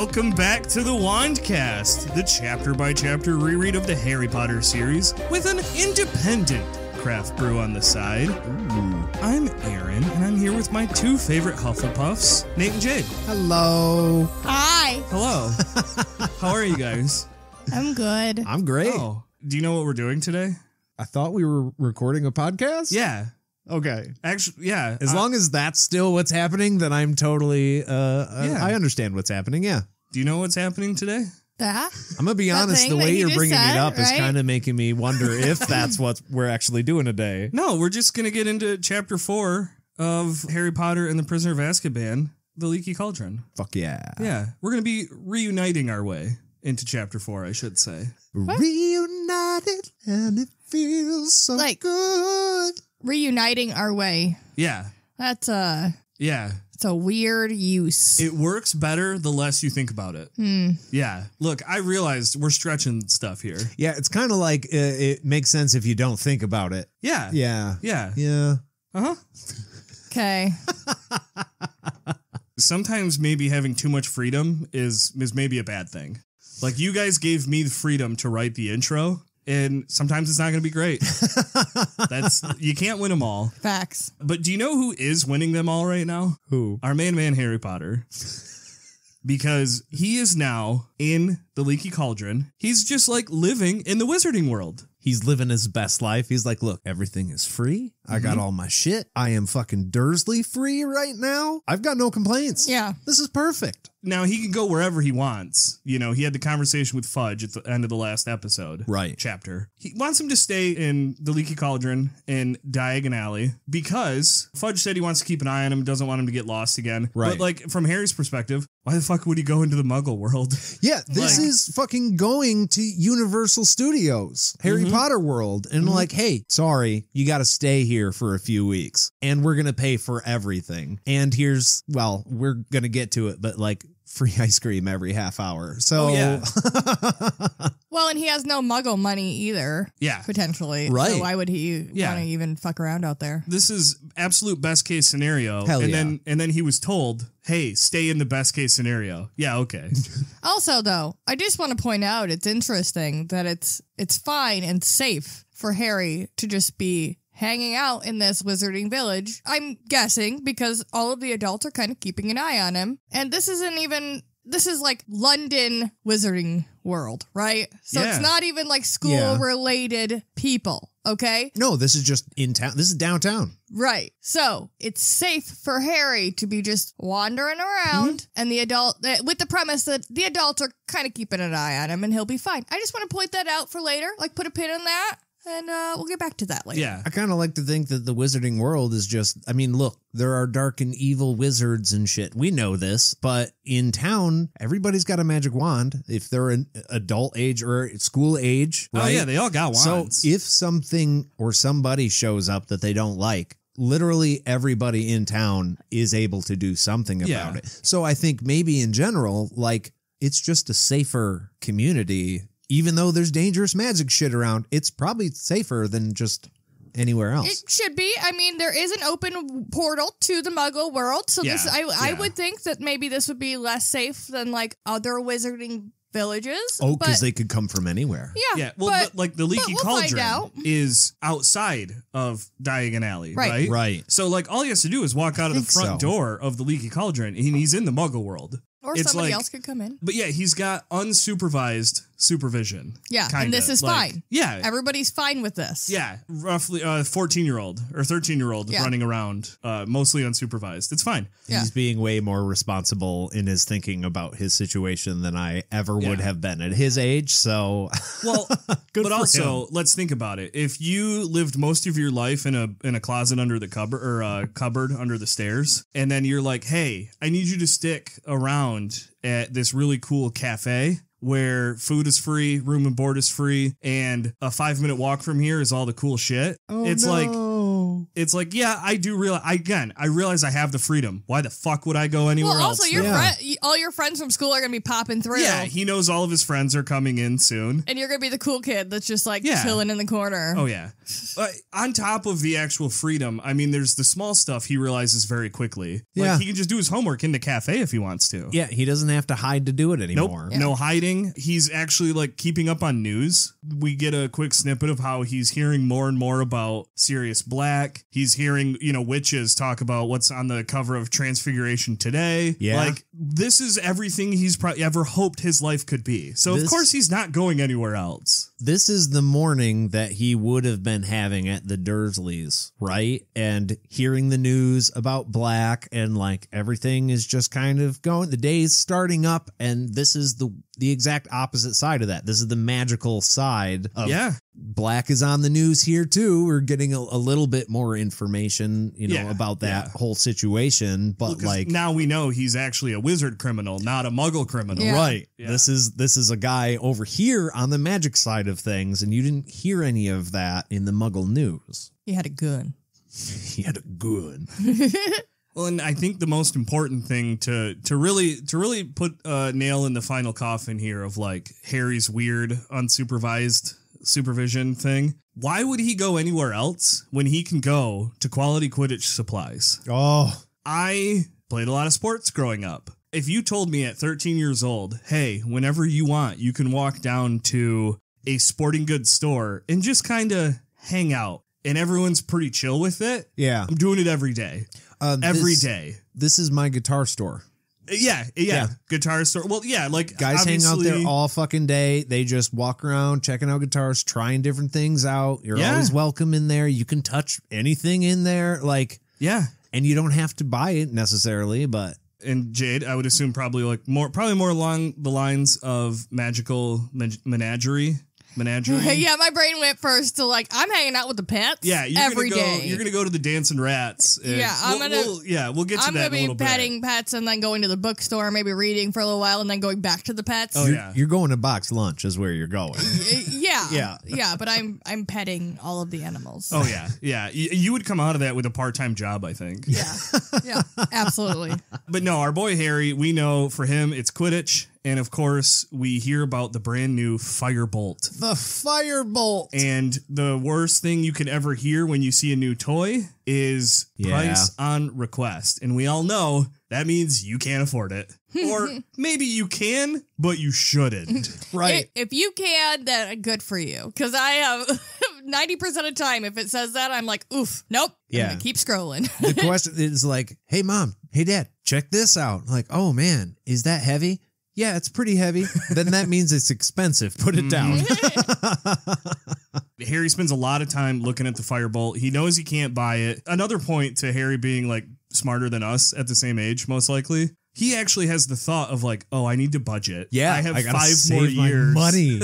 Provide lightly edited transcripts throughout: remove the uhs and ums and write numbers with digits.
Welcome back to the Wandcast, the chapter-by-chapter reread of the Harry Potter series with an independent craft brew on the side. Ooh. I'm Aaron, and I'm here with my two favorite Hufflepuffs, Nate and Jade. Hello. Hi. Hello. How are you guys? I'm good. I'm great. Oh, do you know what we're doing today? I thought we were recording a podcast? Yeah. Okay. Actually, yeah. As long as that's still what's happening, then I'm totally, I understand what's happening, yeah. Do you know what's happening today? That? I'm going to be honest, the way you're bringing it up is right? kind of making me wonder if that's what we're actually doing today. No, we're just going to get into Chapter 4 of Harry Potter and the Prisoner of Azkaban, the Leaky Cauldron. Fuck yeah. Yeah, we're going to be reuniting our way into Chapter 4, I should say. What? Reunited, and it feels so good. Reuniting our way. Yeah. That's Yeah. it's a weird use. It works better the less you think about it. Yeah. Look, I realized we're stretching stuff here. Yeah, it's kind of like it makes sense if you don't think about it. Yeah. Yeah. Yeah. Yeah. Uh-huh. Okay. Sometimes maybe having too much freedom is maybe a bad thing. Like, you guys gave me the freedom to write the intro, and sometimes it's not going to be great. You can't win them all. Facts. But do you know who is winning them all right now? Who? Our main man, Harry Potter. Because he is now in the Leaky Cauldron. He's just like living in the wizarding world. He's living his best life. He's like, look, everything is free. I got all my shit. I am fucking Dursley free right now. I've got no complaints. Yeah. This is perfect. Now, he can go wherever he wants. You know, he had the conversation with Fudge at the end of the last episode. Right. Chapter. He wants him to stay in the Leaky Cauldron in Diagon Alley because Fudge said he wants to keep an eye on him, doesn't want him to get lost again. Right. But, like, from Harry's perspective, why the fuck would he go into the Muggle world? Yeah, this is fucking going to Universal Studios, Harry Potter world. And like, hey, sorry, you got to stay here for a few weeks. And we're going to pay for everything. And here's, well, we're going to get to it, but like, free ice cream every half hour. So, yeah. Well, and he has no Muggle money either. Yeah. Potentially. Right. So why would he want to even fuck around out there? This is absolute best case scenario. Hell and yeah. then he was told, hey, stay in the best case scenario. Yeah, okay. Also, though, I just want to point out it's interesting that it's fine and safe for Harry to just be hanging out in this wizarding village. I'm guessing because all of the adults are kind of keeping an eye on him. And this is like London wizarding world, right? So Yeah. it's not even like school related people, okay? no, this is just in town. This is downtown. Right. So it's safe for Harry to be just wandering around and the adult, with the premise that the adults are kind of keeping an eye on him and he'll be fine. I just want to point that out for later, like put a pin in that. And we'll get back to that later. Yeah. I kind of like to think that the wizarding world is just, I mean, look, there are dark and evil wizards and shit. We know this, but in town, everybody's got a magic wand if they're an adult age or school age, right? Oh, yeah, they all got wands. So if something or somebody shows up that they don't like, literally everybody in town is able to do something about it. So I think maybe in general, like, it's just a safer community. Even though there's dangerous magic shit around, it's probably safer than just anywhere else. It should be. I mean, there is an open portal to the Muggle world. So I would think that maybe this would be less safe than like other wizarding villages. Oh, because they could come from anywhere. Yeah. Yeah, well, but like the Leaky we'll find Cauldron out. is outside of Diagon Alley, right? Right. So like all he has to do is walk out of the front door of the Leaky Cauldron and he's in the Muggle world. Or It's somebody like- else could come in. But yeah, he's got unsupervised supervision. Yeah, kinda. and this is Like, fine. Yeah. Everybody's fine with this. Yeah, roughly 14-year-old or 13-year-old running around, mostly unsupervised. It's fine. Yeah. He's being way more responsible in his thinking about his situation than I ever would have been at his age. So, Well, Good but for also, him. let's think about it. If you lived most of your life in a closet under the cupboard or a cupboard under the stairs, and then you're like, hey, I need you to stick around at this really cool cafe where food is free, room and board is free, and a 5-minute walk from here is all the cool shit. Oh, It's like, It's like, yeah, I do realize, I realize I have the freedom. Why the fuck would I go anywhere else? Also, all your friends from school are going to be popping through. Yeah, he knows all of his friends are coming in soon. And you're going to be the cool kid that's just like chilling in the corner. Oh, yeah. On top of the actual freedom, I mean, there's the small stuff he realizes very quickly. Yeah. Like, he can just do his homework in the cafe if he wants to. Yeah, he doesn't have to hide to do it anymore. Nope, no hiding. He's actually like keeping up on news. We get a quick snippet of how he's hearing more and more about Sirius Black. He's hearing, witches talk about what's on the cover of Transfiguration today. Yeah. Like, this is everything he's probably ever hoped his life could be. So, of course, he's not going anywhere else. This is the morning that he would have been having at the Dursleys, right? And hearing the news about Black and like everything is just kind of going, the day's starting up, and this is the exact opposite side of that. This is the magical side of Black is on the news here too. We're getting a little bit more information, about that whole situation. But like now we know he's actually a wizard criminal, not a muggle criminal. Yeah. Right. Yeah. This is a guy over here on the magic side of things, and you didn't hear any of that in the muggle news. He had a gun. He had a gun. Well, and I think the most important thing to really put a nail in the final coffin here of like Harry's weird unsupervised supervision thing. Why would he go anywhere else when he can go to Quality Quidditch Supplies? Oh, I played a lot of sports growing up. If you told me at 13 years old, hey, whenever you want, you can walk down to a sporting goods store and just kind of hang out, and everyone's pretty chill with it. yeah. I'm doing it every day. Every day. This is my guitar store. Yeah. Guitar store. Well, yeah, like Guys hang out there all fucking day. They just walk around checking out guitars, trying different things out. You're always welcome in there. You can touch anything in there. Like, yeah. And you don't have to buy it necessarily, but. And Jade, I would assume probably more along the lines of magical menagerie. Yeah, my brain went first to like, I'm hanging out with the pets. Yeah, every day. You're gonna go to the Dancing Rats. And we'll get to that in a little bit. I'm gonna be petting pets and then going to the bookstore, maybe reading for a little while, and then going back to the pets. Oh yeah, you're going to box lunch is where you're going. yeah. But I'm petting all of the animals. Oh yeah. You would come out of that with a part-time job, I think. Yeah, absolutely. But no, our boy Harry, we know for him it's Quidditch. And of course, we hear about the brand new Firebolt. The Firebolt. And the worst thing you could ever hear when you see a new toy is price on request. And we all know that means you can't afford it. Or maybe you can, but you shouldn't. Right. If you can, then good for you. Because I have 90% of the time, if it says that, I'm like, oof, nope. Yeah. I'm gonna keep scrolling. The question is like, hey, Mom, hey, Dad, check this out. Like, oh, man, is that heavy? Yeah, it's pretty heavy. Then that means it's expensive. Put it down. Harry spends a lot of time looking at the Firebolt. He knows he can't buy it. Another point to Harry being like smarter than us at the same age, most likely. He actually has the thought of like, oh, I need to budget. Yeah, I have gotta 5 save more my years. Money.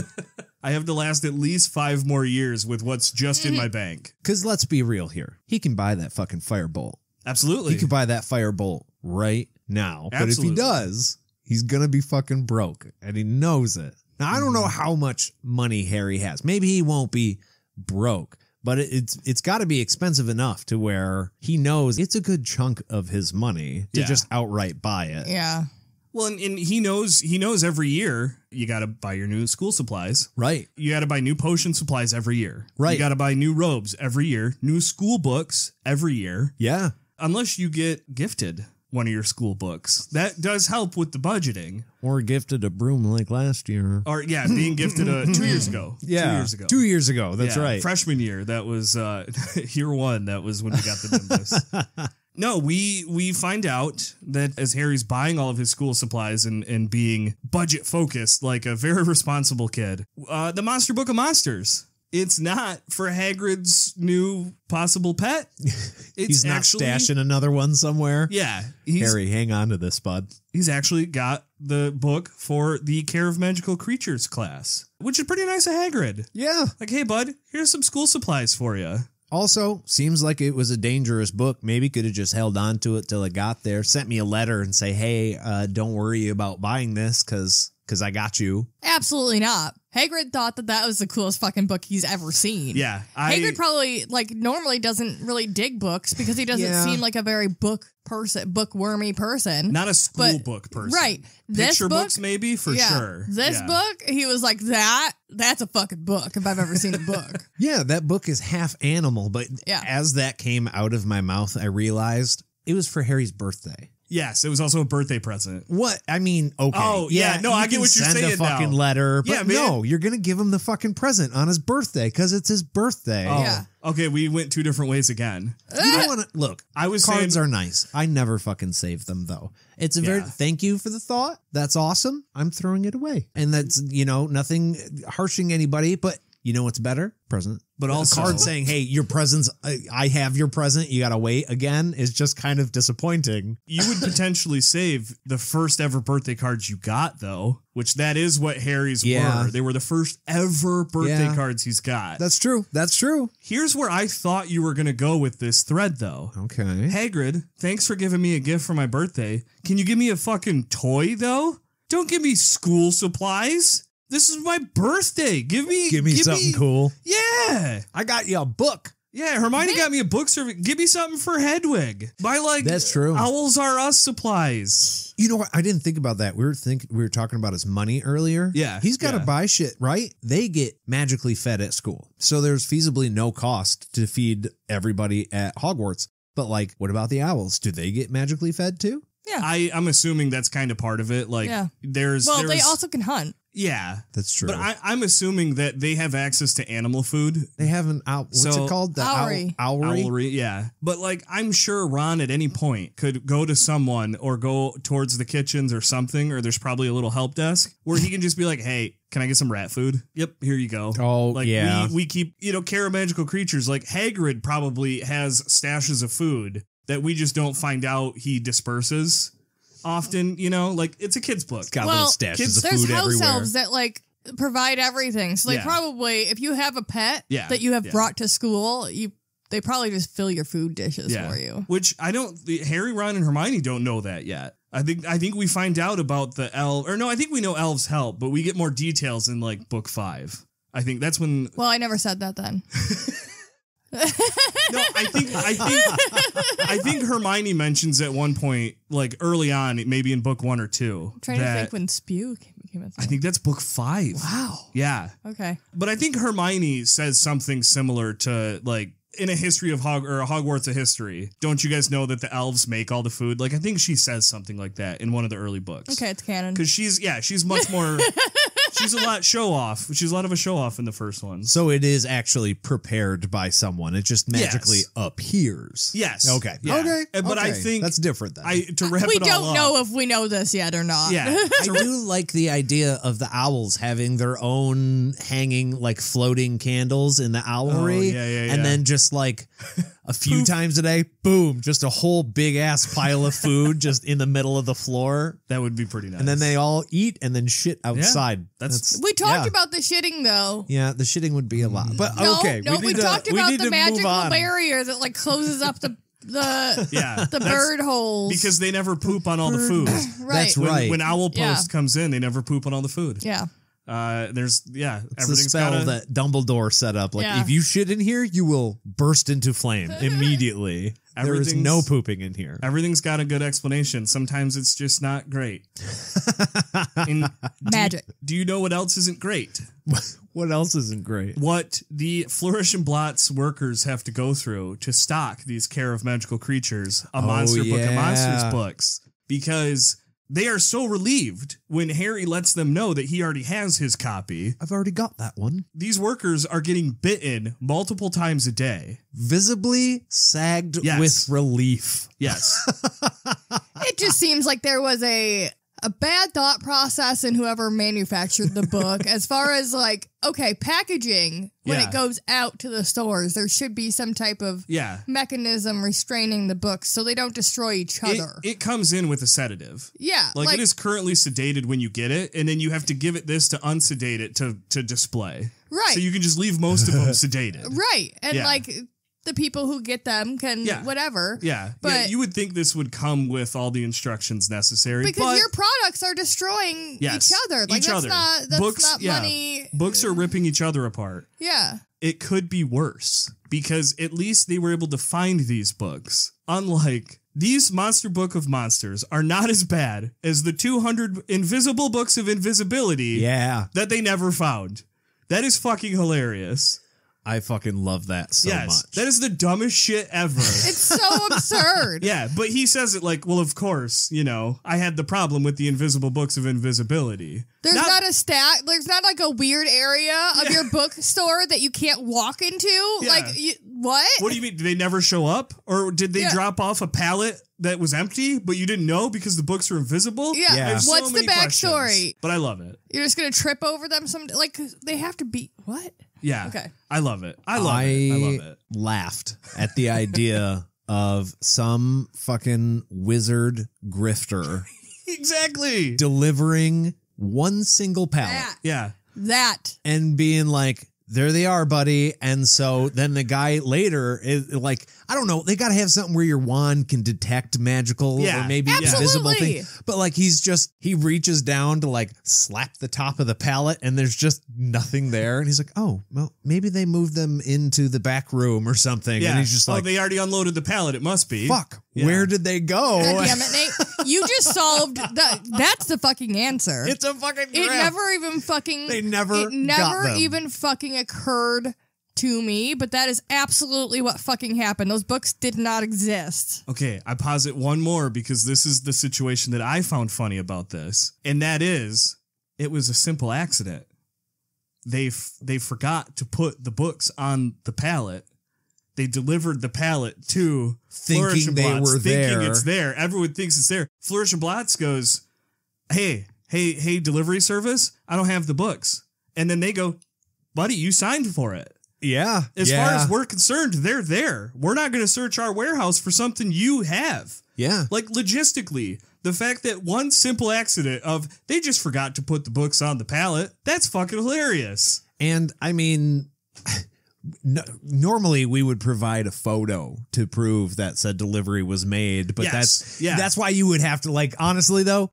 I have to last at least 5 more years with what's just in my bank. Because let's be real here. He can buy that fucking Firebolt. Absolutely. He could buy that Firebolt right now. Absolutely. But if he does, he's going to be fucking broke. And he knows it. Now, I don't know how much money Harry has. Maybe he won't be broke. But it's got to be expensive enough to where he knows it's a good chunk of his money to just outright buy it. Yeah. Well, and he knows every year you got to buy your new school supplies. Right. You got to buy new potion supplies every year. Right. You got to buy new robes every year, new school books every year. Yeah. Unless you get gifted one of your school books. That does help with the budgeting. Or gifted a broom like last year. Or, being gifted 2 years ago. Yeah. 2 years ago. 2 years ago. That's right. Freshman year. That was year 1. That was when we got the Nimbus. No, we find out that as Harry's buying all of his school supplies and being budget focused like a very responsible kid, the Monster Book of Monsters. It's not for Hagrid's new possible pet. He's not stashing another one somewhere. Yeah. Harry, hang on to this, bud. He's actually got the book for the Care of Magical Creatures class, which is pretty nice of Hagrid. Yeah. Like, hey, bud, here's some school supplies for you. Also, seems like it was a dangerous book. Maybe could have just held on to it till it got there. Sent me a letter and say, hey, don't worry about buying this because I got you. Absolutely not. Hagrid thought that was the coolest fucking book he's ever seen. Yeah. Hagrid probably, like, normally doesn't really dig books because he doesn't seem like a very bookwormy person. Not a school book person. Right. This Picture book, books, maybe, for sure. This book, he was like, that's a fucking book if I've ever seen a book. Yeah, that book is half animal, but Yeah. as that came out of my mouth, I realized it was for Harry's birthday. Yes, it was also a birthday present. What? I mean, okay. Oh, yeah. No, I get what you're send saying a fucking now. letter, but Yeah, man. no, you're going to give him the fucking present on his birthday because it's his birthday. Oh, Yeah. okay, we went 2 different ways again. You don't want to look. I was cards saying, are nice. I never fucking save them though. It's a very thank you for the thought. That's awesome. I'm throwing it away, and that's nothing harshing anybody, but. You know what's better? Present. But also- a card saying, hey, your present's, I have your present, you gotta wait again, is just kind of disappointing. you would potentially save the first ever birthday cards you got, though, which that is what Harry's were. They were the first ever birthday cards he's got. That's true. That's true. Here's where I thought you were going to go with this thread, though. Okay. Hagrid, thanks for giving me a gift for my birthday. Can you give me a fucking toy, though? Don't give me school supplies. This is my birthday. Give me something cool. Yeah. I got you a book. Yeah, Hermione got me a book service. Give me something for Hedwig. Buy That's true. Owls Are Us supplies. You know what? I didn't think about that. We were talking about his money earlier. Yeah. He's got to buy shit, right? They get magically fed at school. So there's feasibly no cost to feed everybody at Hogwarts. But like, what about the owls? Do they get magically fed too? Yeah. I'm assuming that's kind of part of it. Like, there's they also can hunt. Yeah. That's true. But I'm assuming that they have access to animal food. They have an owl. What's it called? The owlry. Owlry? Yeah. But like, I'm sure Ron at any point could go to someone or go towards the kitchens or something, or there's probably a little help desk where he can just be like, hey, can I get some rat food? Yep, here you go. Oh, like, yeah. We keep, care of magical creatures. Like Hagrid probably has stashes of food that we just don't find out he disperses often, like it's a kid's book. It's got little stashes of there's food house everywhere. elves that like provide everything. So they probably, if you have a pet that you have brought to school, they probably just fill your food dishes for you. Which Harry, Ron, and Hermione don't know that yet. I think we find out about the elf, or no, I think we know elves help, but we get more details in like book 5. I think that's when. Well, I never said that then. No, I think Hermione mentions at one point, like early on, maybe in book 1 or 2. I'm trying to think when Spew came out. I think that's book 5. Wow. Yeah. Okay. But I think Hermione says something similar to like in a history of Hogwarts, a history. Don't you guys know that the elves make all the food? Like I think she says something like that in one of the early books. Okay, it's canon. Because she's much more. She's a lot show off. She's a lot of a show off in the first one. So it is actually prepared by someone. It just magically appears. Yes. Okay. Yeah. Okay. But I think that's different then. To wrap we it all don't up, know if we know this yet or not. Yeah. I do like the idea of the owls having their own hanging, like floating candles in the owlery. Yeah. And then just like a few times a day, boom, just a whole big ass pile of food just in the middle of the floor. That would be pretty nice. And then they all eat and then shit outside. We talked about the shitting though. Yeah, the shitting would be a lot. But okay, we talked about the magical barrier that like closes up the bird holes because they never poop on all the food. Right. That's right. When Owl Post comes in, they never poop on all the food. Yeah. It's the everything's spell that Dumbledore set up. Like, if you shit in here, you will burst into flame immediately. There is no pooping in here. Everything's got a good explanation. Sometimes it's just not great. Magic. Do you know what else isn't great? What else isn't great? What the Flourish and Blots workers have to go through to stock these Care of Magical Creatures, a monster book of monsters books, because they are so relieved when Harry lets them know that he already has his copy. I've already got that one. These workers are getting bitten multiple times a day. Visibly sagged with relief. Yes. It just seems like there was a bad thought process in whoever manufactured the book as far as like, okay, packaging, when it goes out to the stores, there should be some type of mechanism restraining the books so they don't destroy each other. It comes in with a sedative. Yeah. Like it is currently sedated when you get it, and then you have to give it this to unsedate it to display. Right. So you can just leave most of them sedated. Right. And like the people who get them can whatever. Yeah. But you would think this would come with all the instructions necessary. Because your products are destroying each other. Like, that's not money. Books are ripping each other apart. Yeah. It could be worse because at least they were able to find these books. Unlike these Monster Book of Monsters are not as bad as the 200 invisible books of invisibility that they never found. That is fucking hilarious. I fucking love that so much. That is the dumbest shit ever. It's so absurd. Yeah, but he says it like, well, of course, I had the problem with the invisible books of invisibility. There's not a stack. There's not like a weird area of your bookstore that you can't walk into. Yeah. Like, what? What do you mean? Did they never show up? Or did they drop off a pallet that was empty, but you didn't know because the books are invisible? Yeah. I have so What's the many backstory? questions, but I love it. You're just going to trip over them like, they have to be, what? Yeah. Okay. I love it. I love it. Laughed at the idea of some fucking wizard grifter Exactly. delivering one single pallet. That. And being like, there they are, buddy. And so then the guy later is like, I don't know, they got to have something where your wand can detect magical or maybe invisible thing. But like he reaches down to like slap the top of the pallet and there's just nothing there. And he's like, oh, well, maybe they moved them into the back room or something. Yeah. And he's just like, they already unloaded the pallet. It must be. Fuck. Yeah. Where did they go? God damn it, Nate. You just solved that's the fucking answer. It's a fucking It never even fucking They never got them. even fucking occurred to me, but that is absolutely what fucking happened. Those books did not exist. Okay, I posit one more because this is the situation that I found funny about this. And that is, it was a simple accident. They forgot to put the books on the pallet. They delivered the pallet to thinking they were there. Thinking it's there. Everyone thinks it's there. Flourish and Blotts goes, hey, delivery service, I don't have the books. And then they go, buddy, you signed for it. Yeah. As far as we're concerned, they're there. We're not going to search our warehouse for something you have. Yeah. Like, logistically, the fact that one simple accident of they just forgot to put the books on the pallet, that's fucking hilarious. And I mean, normally we would provide a photo to prove that said delivery was made, but that's why you would have to, like, honestly though,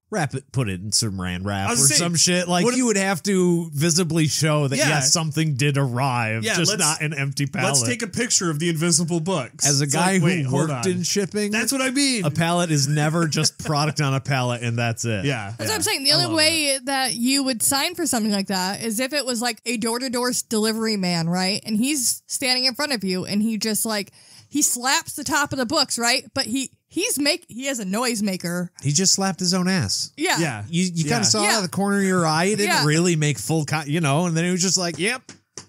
put it in saran wrap or some shit. Like, you would have to visibly show that yes, something did arrive, just not an empty pallet. Let's take a picture of the invisible books. As a guy who worked in shipping, that's what I mean. A pallet is never just product on a pallet and that's it. Yeah, that's what I'm saying. The only way that you would sign for something like that is if it was like a door-to-door delivery man, right? And he's standing in front of you and he just like he slaps the top of the books, right? But he has a noisemaker. He just slapped his own ass. Yeah. You kind of saw it out of the corner of your eye. It didn't really make full and then he was just like, yep.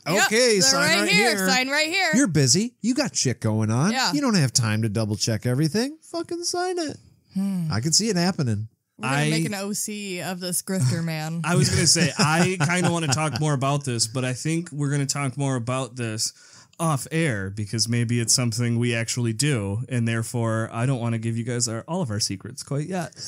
Okay, sign right here. Sign right here. You're busy. You got shit going on. Yeah. You don't have time to double check everything. Fucking sign it. I can see it happening. We're going to make an OC of this grifter man. I was going to say, I kind of want to talk more about this, but I think we're going to talk more about this off air because maybe it's something we actually do, and therefore I don't want to give you guys all of our secrets quite yet.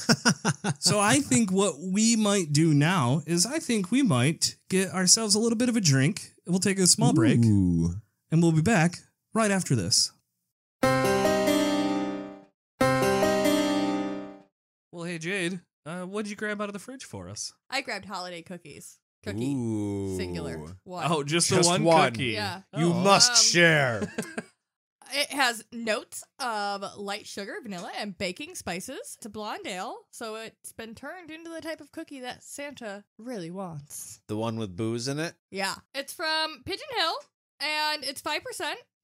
So I think what we might do now is I think we might get ourselves a little bit of a drink. We'll take a small break, and we'll be back right after this. Well, hey, Jade, what did you grab out of the fridge for us? I grabbed holiday cookies. Cookie. Singular. One. Oh, just the one cookie. Yeah. You must share. It has notes of light sugar, vanilla, and baking spices. It's a blonde ale, so it's been turned into the type of cookie that Santa really wants. The one with booze in it? Yeah. It's from Pigeon Hill, and it's 5%,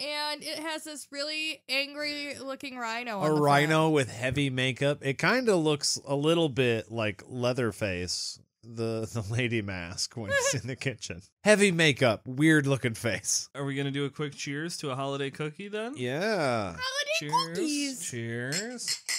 and it has this really angry-looking rhino on the front. Rhino with heavy makeup. It kind of looks a little bit like Leatherface, the lady mask when he's in the kitchen. Heavy makeup, weird-looking face. Are we going to do a quick cheers to a holiday cookie then? Yeah. Holiday cookies. Cheers. I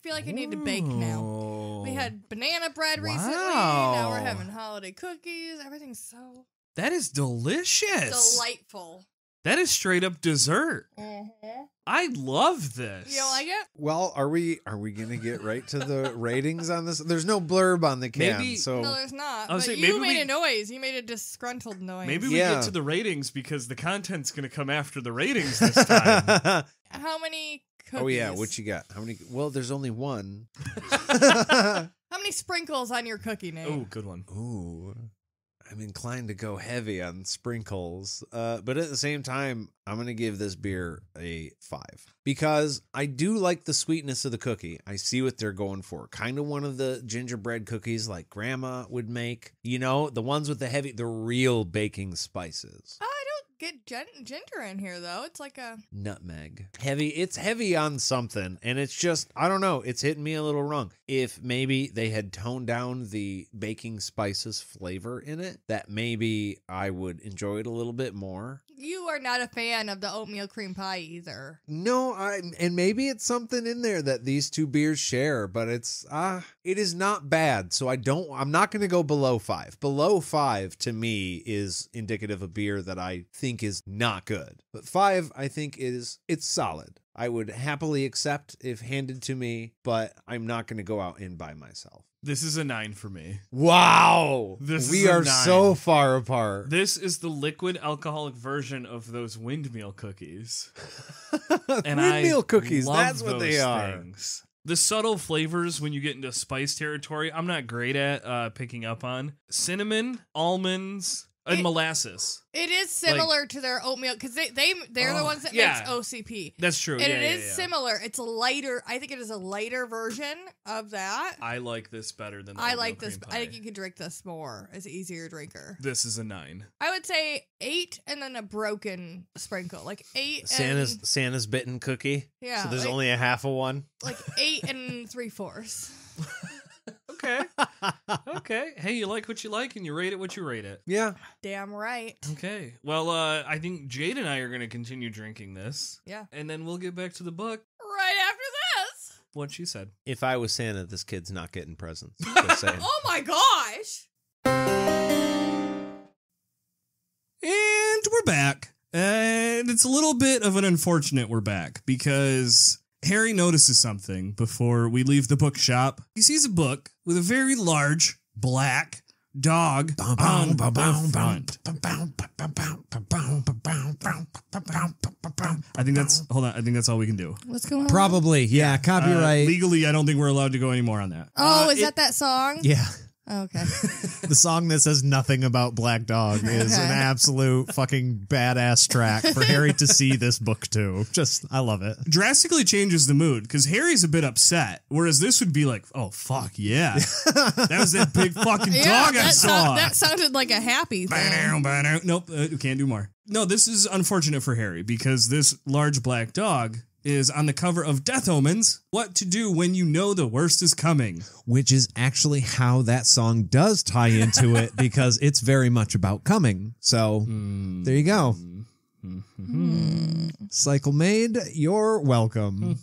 feel like I need to bake now. We had banana bread recently. Now we're having holiday cookies. Everything's so... That is delicious. Delightful. That is straight up dessert. Mm-hmm. I love this. You don't like it? Well, are we gonna get right to the ratings on this? There's no blurb on the can, Maybe- so No, there's not. I was But saying, you maybe made we- a noise. You made a disgruntled noise. Maybe we Yeah. get to the ratings because the content's going to come after the ratings this time. How many cookies? Oh yeah, what you got? How many? Well, there's only one. How many sprinkles on your cookie, Nate? Oh, good one. Ooh, I'm inclined to go heavy on sprinkles, but at the same time, I'm gonna give this beer a 5 because I do like the sweetness of the cookie. I see what they're going for, kind of one of the gingerbread cookies like Grandma would make. You know, the ones with the real baking spices. I don't get ginger in here, though. It's like a... Nutmeg. Heavy. It's heavy on something, and it's just, I don't know, it's hitting me a little wrong. If maybe they had toned down the baking spices flavor in it, that maybe I would enjoy it a little bit more. You are not a fan of the oatmeal cream pie either. No, and maybe it's something in there that these two beers share, but it is not bad. So I'm not going to go below 5. Below 5 to me is indicative of beer that I think is not good. But 5, I think it's solid. I would happily accept if handed to me, but I'm not going to go out and buy myself. This is a 9 for me. Wow. We are 9. so far apart. This is the liquid alcoholic version of those windmeal cookies. And Windmeal I cookies, love that's what they those are. things. The subtle flavors when you get into spice territory, I'm not great at picking up on. Cinnamon, almonds, and molasses. It is similar to their oatmeal because they're the ones that yeah. makes OCP. That's true. And yeah, it yeah, is yeah. similar. It's a lighter. I think it is a lighter version of that. I like this better than the I oatmeal like this. cream I think pie. you could drink this more as an easier drinker. This is a 9. I would say 8 and then a broken sprinkle, like 8. Santa's bitten cookie. Yeah, So there's like- only a half of one. like 8 and 3/4. Okay. Okay. Hey, you like what you like and you rate it what you rate it. Yeah. Damn right. Okay. Well, I think Jade and I are going to continue drinking this. Yeah. And then we'll get back to the book. Right after this. What she said. If I was Santa, this kid's not getting presents. Just saying. Oh my gosh. And we're back. And it's a little bit of an unfortunate we're back because Harry notices something before we leave the bookshop. He sees a book with a very large black dog on the front. I think that's, hold on, I think that's all we can do. What's going on? Probably. Yeah. Copyright. Legally, I don't think we're allowed to go any more on that. Oh, is that song? Yeah. Oh, okay. The song that says nothing about Black Dog is an Okay. absolute fucking badass track for Harry to see this book too. I love it. Drastically changes the mood because Harry's a bit upset, whereas this would be like, oh, fuck, yeah. That was that big fucking dog I saw. That sounded like a happy thing. Nope, we can't do more. No, this is unfortunate for Harry because this large black dog is on the cover of Death Omens, What to Do When You Know the Worst is Coming. Which is actually how that song does tie into it because it's very much about coming. So there you go. Cycle made, you're welcome.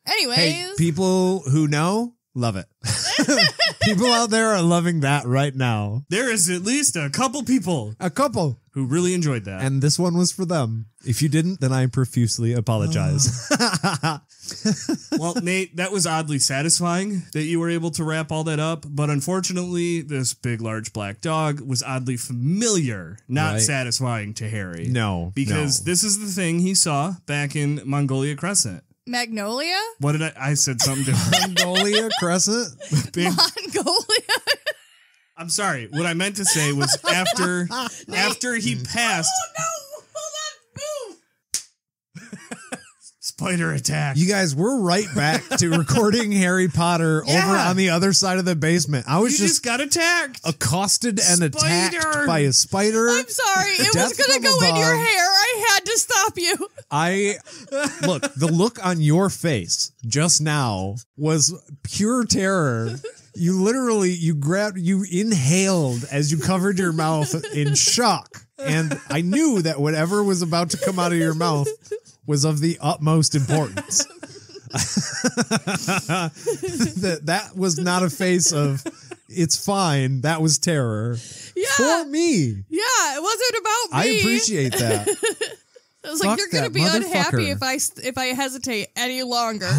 Anyways. Hey, people who know, love it. People out there are loving that right now. There is at least a couple people A couple. who really enjoyed that. And this one was for them. If you didn't, then I profusely apologize. Well, Nate, that was oddly satisfying that you were able to wrap all that up. But unfortunately, this big, large black dog was oddly familiar, not Right. satisfying to Harry. No. Because no. this is the thing he saw back in Mongolia Crescent. Magnolia? What did I said something different. Mongolia Crescent? Big- Mongolia? I'm sorry. What I meant to say was after he passed. Oh, no. Hold on. Move. Spider attack. You guys, we're right back to recording Harry Potter over on the other side of the basement. I was You just got attacked. accosted and attacked Spider. by a spider. I'm sorry. It was Death going to from go in your above. hair. I had to stop you. The look on your face just now was pure terror. You literally, you inhaled as you covered your mouth in shock. And I knew that whatever was about to come out of your mouth was of the utmost importance. that was not a face of, it's fine. That was terror. Yeah. For me. Yeah, it wasn't about me. I appreciate that. I was like, you're going to be unhappy if I hesitate any longer.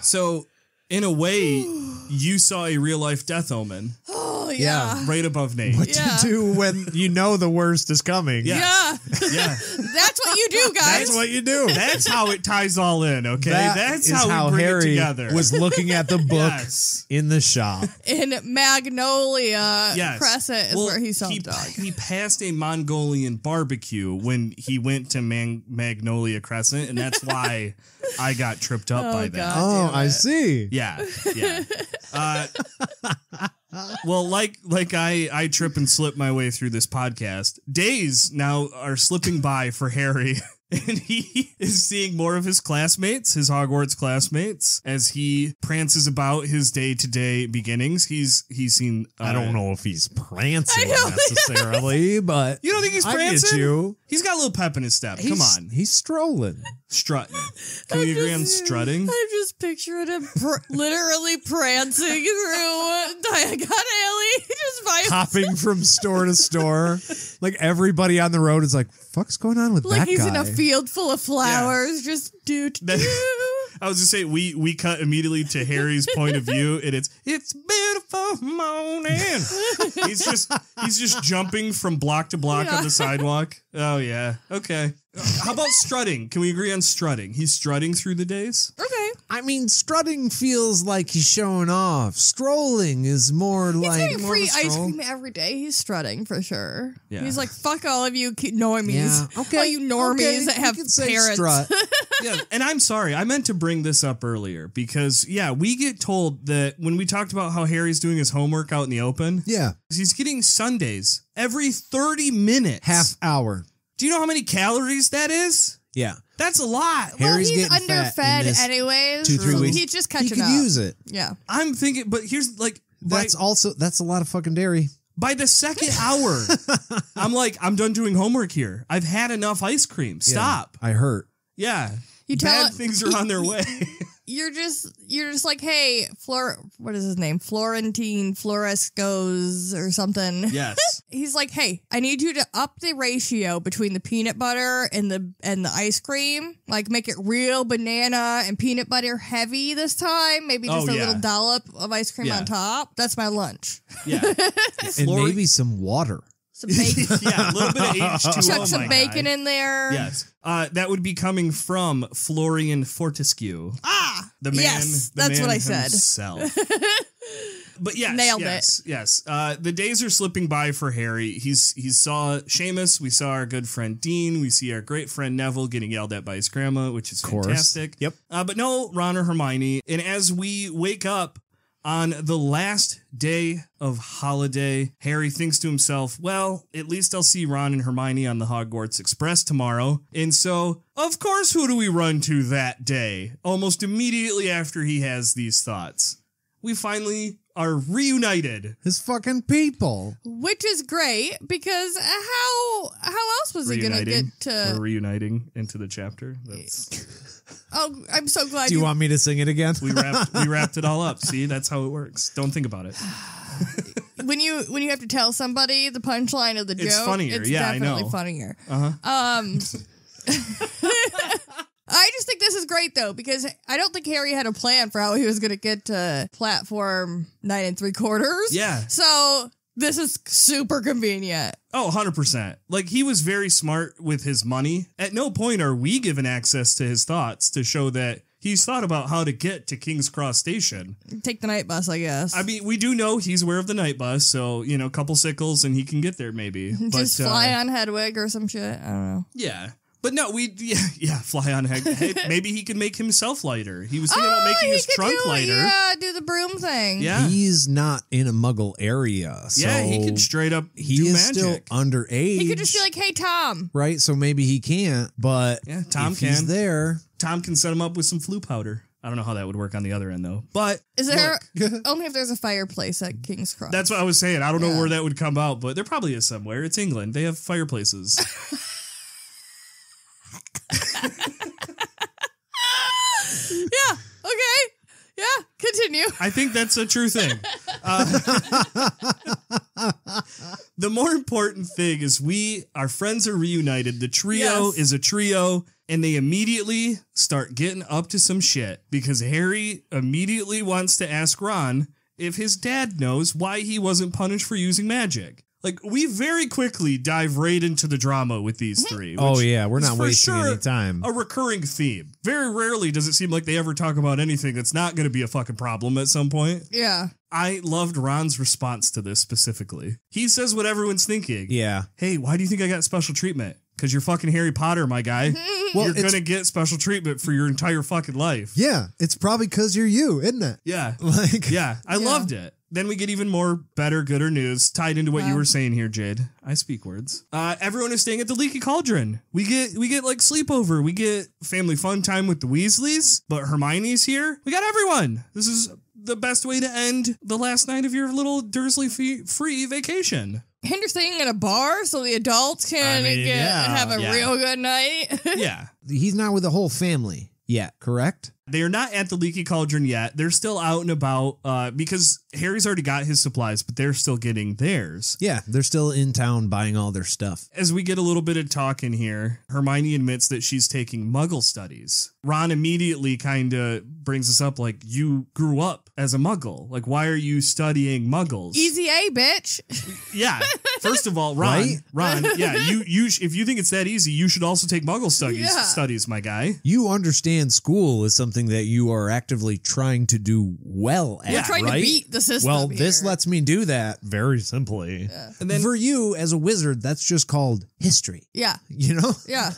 So, in a way, you saw a real-life death omen. Oh, yeah. Right above Nate. What you do when you know the worst is coming. Yes. Yeah. That's what you do, guys. That's what you do. That's how it ties all in, okay? That's how we bring Harry it together. was looking at the book in the shop. In Magnolia Crescent is where he saw the dog. He passed a Mongolian barbecue when he went to Magnolia Crescent, and that's why I got tripped up by that. Oh, I see. Yeah. Well, like I trip and slip my way through this podcast, days now are slipping by for Harry. And he is seeing more of his classmates, his Hogwarts classmates, as he prances about his day-to-day beginnings. He's seen... I don't know if he's prancing necessarily, but... You don't think he's prancing? I get you. He's got a little pep in his step. Come on. He's strolling. Strutting. Can we agree on strutting? I'm just picturing him literally prancing through Diagon Alley. Just by hopping from store to store. Like everybody on the road is like, fuck's going on with that guy? Like he's in a field full of flowers. Just do. I was just saying, we cut immediately to Harry's point of view, and it's beautiful morning. He's just jumping from block to block on the sidewalk. Oh yeah, okay. How about strutting? Can we agree on strutting? He's strutting through the days. Okay. I mean, strutting feels like he's showing off. Strolling is more like... He's getting free ice cream every day. He's strutting for sure. Yeah. He's like, fuck all of you normies. Yeah. Okay. All you normies that have parents. Strut. Yeah, and I'm sorry. I meant to bring this up earlier because, we get told that when we talked about how Harry's doing his homework out in the open, he's getting Sundays every 30 minutes. Half hour. Do you know how many calories that is? Yeah. That's a lot. Harry's he's getting underfed anyways. 2-3 weeks. He's just catching up. He could use it. Yeah. I'm thinking, but here's like... That's a lot of fucking dairy. By the second hour, I'm like, I'm done doing homework here. I've had enough ice cream. Stop. I hurt. Yeah. You Bad things are on their way. You're just like, hey, what is his name? Florentine Florescos or something. Yes. He's like, hey, I need you to up the ratio between the peanut butter and the ice cream. Like, make it real banana and peanut butter heavy this time. Maybe just a little dollop of ice cream on top. That's my lunch. Yeah. And maybe some water. Some bacon. Yeah, a little bit of H2O. Chuck some bacon in there. Yes. That would be coming from Florian Fortescue. The man. Yes, that's what I said. But yes, nailed it. Yes. The days are slipping by for Harry. He saw Seamus. We saw our good friend Dean. We see our great friend Neville getting yelled at by his grandma, which is fantastic. Yep. But no Ron or Hermione. And as we wake up on the last day of holiday, Harry thinks to himself, well, at least I'll see Ron and Hermione on the Hogwarts Express tomorrow. And so, of course, who do we run to that day? Almost immediately after he has these thoughts, we finally are reunited. His fucking people. Which is great, because how else was he going to get to... We're reuniting into the chapter. Oh, I'm so glad. Do you want me to sing it again? We wrapped it all up. See, that's how it works. Don't think about it. When you have to tell somebody the punchline of the joke, it's funnier. It's I definitely know. funnier. I just think this is great though, because I don't think Harry had a plan for how he was going to get to platform 9 3/4. Yeah. So this is super convenient. Oh, 100%. Like, he was very smart with his money. At no point are we given access to his thoughts to show that he's thought about how to get to King's Cross Station. Take the night bus, I guess. I mean, we do know he's aware of the night bus, so, a couple sickles and he can get there maybe. Just fly on Hedwig or some shit. I don't know. Yeah. But no, fly on Hedwig. Maybe he could make himself lighter. He was thinking about making his trunk lighter. Yeah, do the broom thing. Yeah. He's not in a muggle area. So yeah, he could straight up he do is magic. still underage. He could just be like, hey, Tom. Right? So maybe he can't, but Tom if can. He's there. Tom can set him up with some flu powder. I don't know how that would work on the other end, though. But is there only if there's a fireplace at King's Cross? That's what I was saying. I don't know where that would come out, but there probably is somewhere. It's England. They have fireplaces. Yeah. Okay. Yeah. Continue. I think that's a true thing. The more important thing is our friends are reunited. The trio is a trio, and they immediately start getting up to some shit because Harry immediately wants to ask Ron if his dad knows why he wasn't punished for using magic. Like, we very quickly dive right into the drama with these three. Oh, yeah. We're not wasting any time. A recurring theme. Very rarely does it seem like they ever talk about anything that's not going to be a fucking problem at some point. Yeah. I loved Ron's response to this specifically. He says what everyone's thinking. Yeah. Hey, why do you think I got special treatment? Because you're fucking Harry Potter, my guy. Well, you're going to get special treatment for your entire fucking life. Yeah. It's probably because you're you, isn't it? Yeah. I loved it. Then we get even more better, gooder news tied into what you were saying here, Jade. I speak words. Everyone is staying at the Leaky Cauldron. We get like sleepover. We get family fun time with the Weasleys, but Hermione's here. We got everyone. This is the best way to end the last night of your little Dursley free vacation. And you're staying in a bar so the adults can have a real good night. Yeah. He's not with the whole family yet, correct? They're not at the Leaky Cauldron yet. They're still out and about because Harry's already got his supplies, but they're still getting theirs. Yeah, they're still in town buying all their stuff. As we get a little bit of talk in here, Hermione admits that she's taking Muggle studies. Ron immediately kind of brings us up like, you grew up as a Muggle. Like, why are you studying Muggles? Easy A, bitch. Yeah. First of all, Ron, yeah, you if you think it's that easy, you should also take Muggle studies, my guy. You understand school is something that you are actively trying to do well at, We're trying to beat the system. Well, this lets me do that very simply. Yeah. And then for you as a wizard, that's just called history. Yeah. You know? Yeah.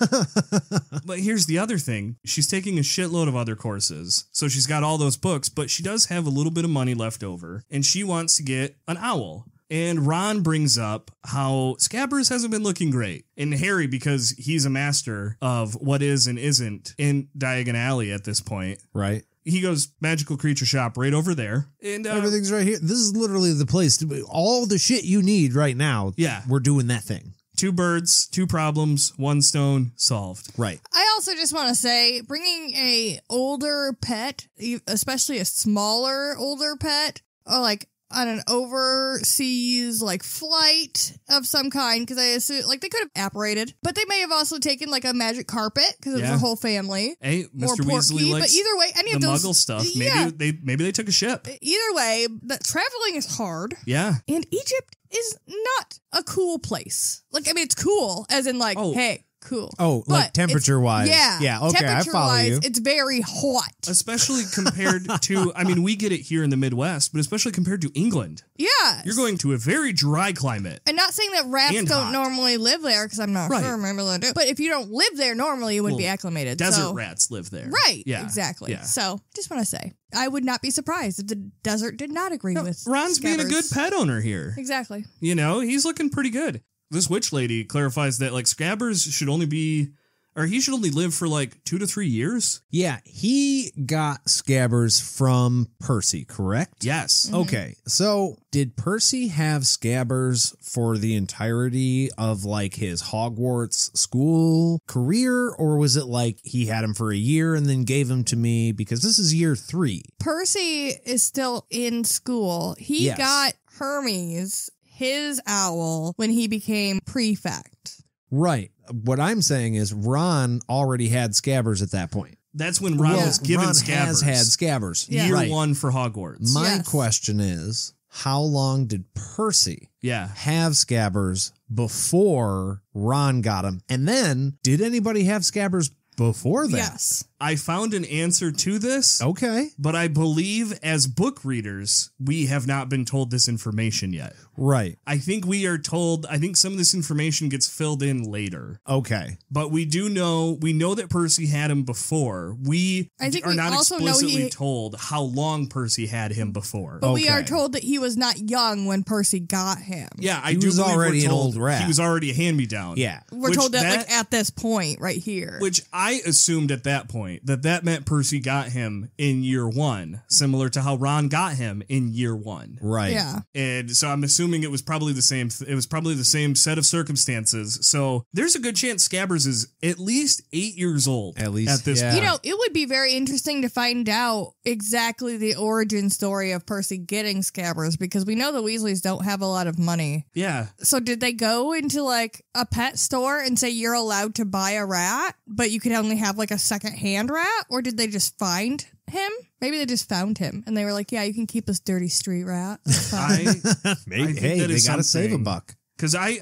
But here's the other thing. She's taking a shitload of other courses. So she's got all those books, but she does have a little bit of money left over, and she wants to get an owl. And Ron brings up how Scabbers hasn't been looking great. And Harry, because he's a master of what is and isn't in Diagon Alley at this point. Right. He goes, magical creature shop right over there. And everything's right here. This is literally the place. All the shit you need right now. Yeah. We're doing that thing. 2 birds, 2 problems, 1 stone, solved. Right. I also just want to say, bringing a older pet, especially a smaller older pet, or like on an overseas like flight of some kind, because I assume like they could have apparated, but they may have also taken like a magic carpet because it was a whole family. Hey, Mr. Weasley likes but either way, any of those Muggle stuff. Maybe they took a ship. Either way, that traveling is hard. Yeah, and Egypt is not a cool place. Like, I mean, it's cool, as in like, hey. Cool. Oh, but like temperature-wise. Yeah, okay, I follow you. It's very hot. Especially compared to, I mean, we get it here in the Midwest, but especially compared to England. Yeah. You're going to a very dry climate. And not saying that rats don't normally live there, because I'm not sure. Remember that do. But if you don't live there normally, you wouldn't be acclimated. Desert rats live there. Right. Yeah. Exactly. Yeah. So, just want to say, I would not be surprised if the desert did not agree with Ron's being a good pet owner here. Exactly. You know, he's looking pretty good. This witch lady clarifies that, like, Scabbers should only be, or he should only live for, like, 2 to 3 years. Yeah, he got Scabbers from Percy, correct? Yes. Mm-hmm. Okay, so did Percy have Scabbers for the entirety of, like, his Hogwarts school career, or was it, like, he had him for a year and then gave him to me, because this is year 3. Percy is still in school. He got Hermes, his owl, when he became prefect. Right. What I'm saying is Ron already had Scabbers at that point. That's when Ron was given Scabbers. Ron has had Scabbers. Yeah. Year 1 for Hogwarts. My question is, how long did Percy have Scabbers before Ron got him? And then, did anybody have Scabbers before that? Yes. I found an answer to this. Okay. But I believe as book readers, we have not been told this information yet. Right. I think we are told, I think some of this information gets filled in later. Okay. But we know that Percy had him before. We are not explicitly told how long Percy had him before. But we are told that he was not young when Percy got him. Yeah, he was already an old rat. He was already a hand-me-down. Yeah. We're told that like at this point right here. Which I assumed at that point. point, that meant Percy got him in year 1, similar to how Ron got him in year 1. Right. Yeah. And so I'm assuming it was probably the same. It was probably the same set of circumstances. So there's a good chance Scabbers is at least 8 years old. At least at this yeah. point. You know, it would be very interesting to find out exactly the origin story of Percy getting Scabbers, because we know the Weasleys don't have a lot of money. Yeah. So did they go into like a pet store and say you're allowed to buy a rat, but you could only have like a second-hand rat? Or did they just find him? Maybe they just found him and they were like, yeah, you can keep this dirty street rat. Maybe. think Hey, that they is got to save a something. buck. Because I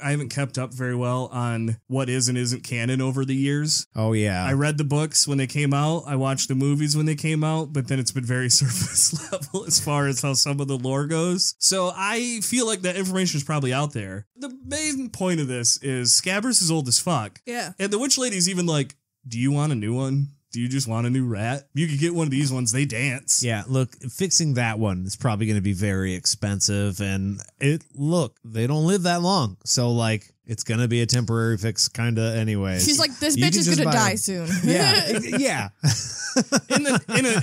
haven't kept up very well on what is and isn't canon over the years. Oh, yeah. I read the books when they came out. I watched the movies when they came out, but then it's been very surface level as far as how some of the lore goes. So I feel like that information is probably out there. The main point of this is Scabbers is old as fuck. Yeah. And the witch lady's even like, do you want a new one? Do you just want a new rat? You could get one of these ones. They dance. Yeah, look, fixing that one is probably going to be very expensive. And they don't live that long. So, like, it's going to be a temporary fix kind of anyway. She's like, this You bitch can is just going to buy die a- soon. Yeah, yeah.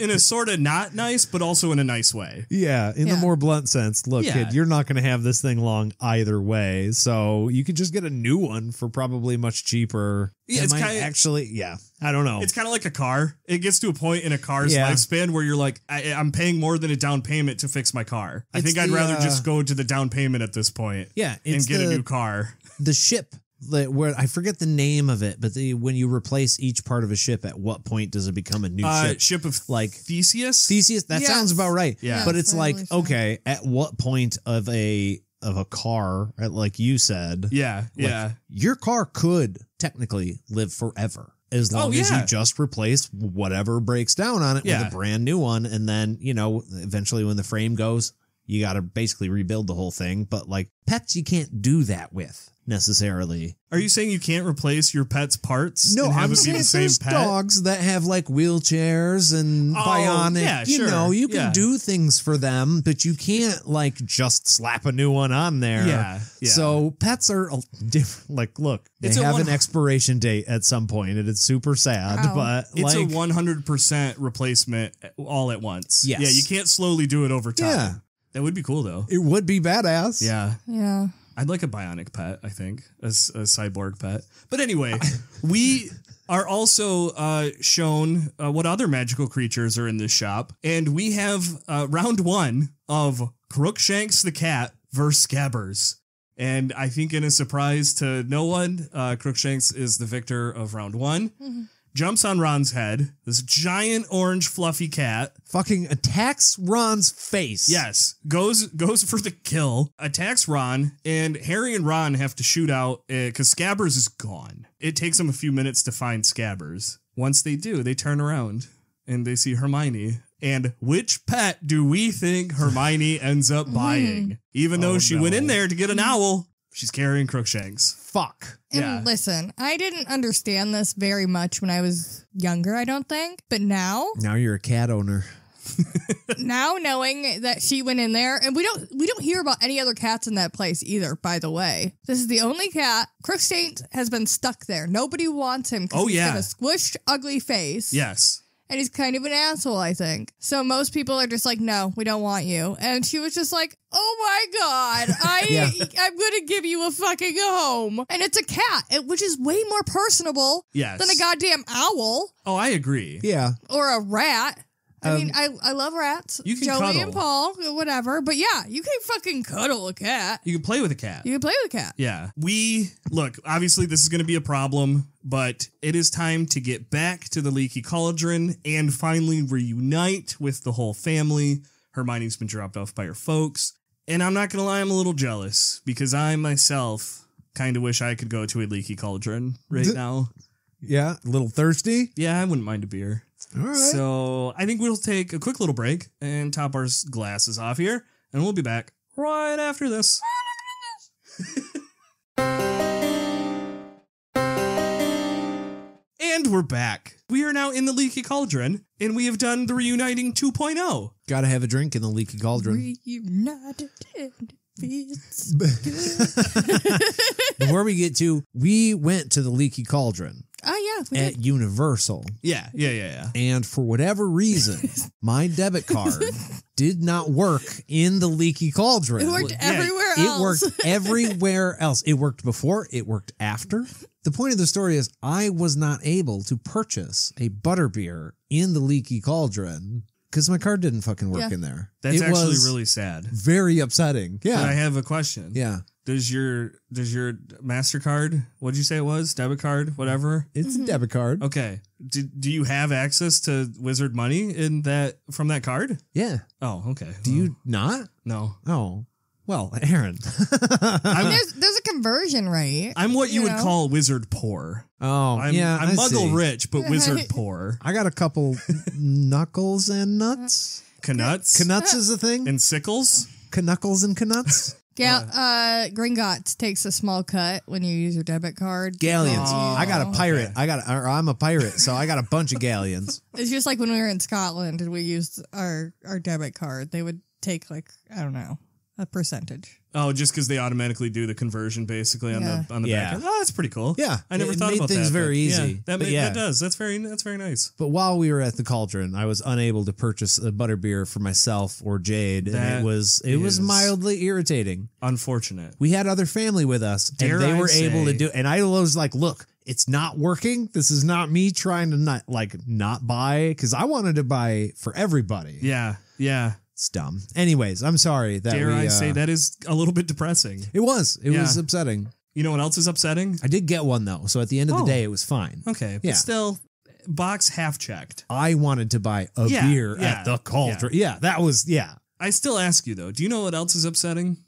in a sort of not nice, but also in a nice way. Yeah, in the Yeah. more blunt sense. Look, Yeah. kid, you're not going to have this thing long either way. So you could just get a new one for probably much cheaper. Yeah, It it's might kinda- actually, yeah, I don't know. It's kind of like a car. It gets to a point in a car's Yeah. lifespan where you're like, I'm paying more than a down payment to fix my car. I It's think I'd the, rather just go to the down payment at this point Yeah, and it's get a new car. the ship where I forget the name of it, but when you replace each part of a ship, at what point does it become a new ship? Ship of Like Theseus? Theseus, that Yes. sounds about right. Yeah. But Yes, it's I like, believe so. okay, at what point of a car, like you said, Yeah, like, yeah. your car could technically live forever as long as yeah. you just replace whatever breaks down on it Yeah. with a brand new one. And then, eventually when the frame goes, you got to basically rebuild the whole thing. But like pets, you can't do that with necessarily. Are you saying you can't replace your pet's parts? No, and have I'm it be saying the same there's pet? dogs that have like wheelchairs and bionic. yeah, you sure. know, you can Yeah. do things for them, but you can't like just slap a new one on there. Yeah, yeah. So pets are different. Like, look, they It's a have one- an expiration date at some point, and it's super sad. Wow. But It's like, a 100% replacement all at once. Yes. Yeah, you can't slowly do it over time. Yeah. That would be cool, though. it would be badass. Yeah. Yeah. I'd like a bionic pet, I think, as a cyborg pet. But anyway, we are also shown what other magical creatures are in this shop. And we have round 1 of Crookshanks the cat versus Scabbers. And I think in a surprise to no one, Crookshanks is the victor of round 1. Mm-hmm. Jumps on Ron's head, this giant orange fluffy cat. Fucking attacks Ron's face. Yes, goes for the kill, attacks Ron, and Harry and Ron have to shoot out because Scabbers is gone. It takes them a few minutes to find Scabbers. Once they do, they turn around and they see Hermione. And which pet do we think Hermione ends up buying? Even though she went in there to get an owl, she's carrying Crookshanks. Fuck. And Yeah. listen, I didn't understand this very much when I was younger, I don't think. But now, Now you're a cat owner. now knowing that she went in there, and we don't hear about any other cats in that place either, by the way. This is the only cat. Crookshanks has been stuck there. Nobody wants him because Oh, he's yeah. got a squished, ugly face. Yes. And he's kind of an asshole, I think. So most people are just like, no, we don't want you. And she was just like, oh my God, I'm going to give you a fucking home. And it's a cat, which is way more personable Yes. than a goddamn owl Oh, I agree. Yeah. or a rat. I mean, I love rats. You can Joey cuddle. and Paul, whatever. But yeah, you can fucking cuddle a cat. You can play with a cat. You can play with a cat. Yeah. Look, obviously this is going to be a problem, but it is time to get back to the Leaky Cauldron and finally reunite with the whole family. Hermione's been dropped off by her folks. And I'm not going to lie, I'm a little jealous because I myself kind of wish I could go to a Leaky Cauldron right now. Yeah. A little thirsty. Yeah, I wouldn't mind a beer. All right. So I think we'll take a quick little break and top our glasses off here, and we'll be back right after this. And we're back. We are now in the Leaky Cauldron, and we have done the Reuniting 2.0. Gotta have a drink in the Leaky Cauldron. Reunited and it's Before we get to, we went to the Leaky Cauldron. Oh, at Universal. Yeah. And for whatever reason, my debit card did not work in the Leaky Cauldron. It worked everywhere else. It worked everywhere else. It worked before. It worked after. The point of the story is I was not able to purchase a butterbeer in the Leaky Cauldron because my card didn't fucking work in there. That's it actually was really sad. very upsetting. Yeah. But I have a question. Yeah. Does your MasterCard, what'd you say it was? Debit card, whatever? It's a debit card. Okay. Do you have access to Wizard money from that card? Yeah. Oh, okay. Do you not? No. Oh. Well, Aaron. There's a conversion rate. I'm what you would call wizard poor. Oh, I'm muggle rich, but wizard poor. I got a couple knuckles and nuts. Canuts? Canuts is a thing? And sickles? Knuckles and canuts? Gringotts takes a small cut when you use your debit card. Galleons. I got a pirate. I'm a pirate, so I got a bunch of galleons. It's just like when we were in Scotland and we used our debit card. They would take I don't know, a percentage. Oh, just because they automatically do the conversion basically on the back end. Oh, that's pretty cool. Yeah, I never thought about that. It made things very easy. That does. That's very nice. But while we were at the Cauldron, I was unable to purchase a butterbeer for myself or Jade, and it was mildly irritating. Unfortunate. We had other family with us, and they were able to do. And I was like, "Look, it's not working. This is not me trying to not buy because I wanted to buy for everybody." Yeah. It's dumb. Anyways, I'm sorry that I say that is a little bit depressing. It was. It was upsetting. You know what else is upsetting? I did get one though, so at the end of the day, it was fine. Okay, but still, box half checked. I wanted to buy a beer at the Cauldron. Yeah, that was I still ask you though. Do you know what else is upsetting?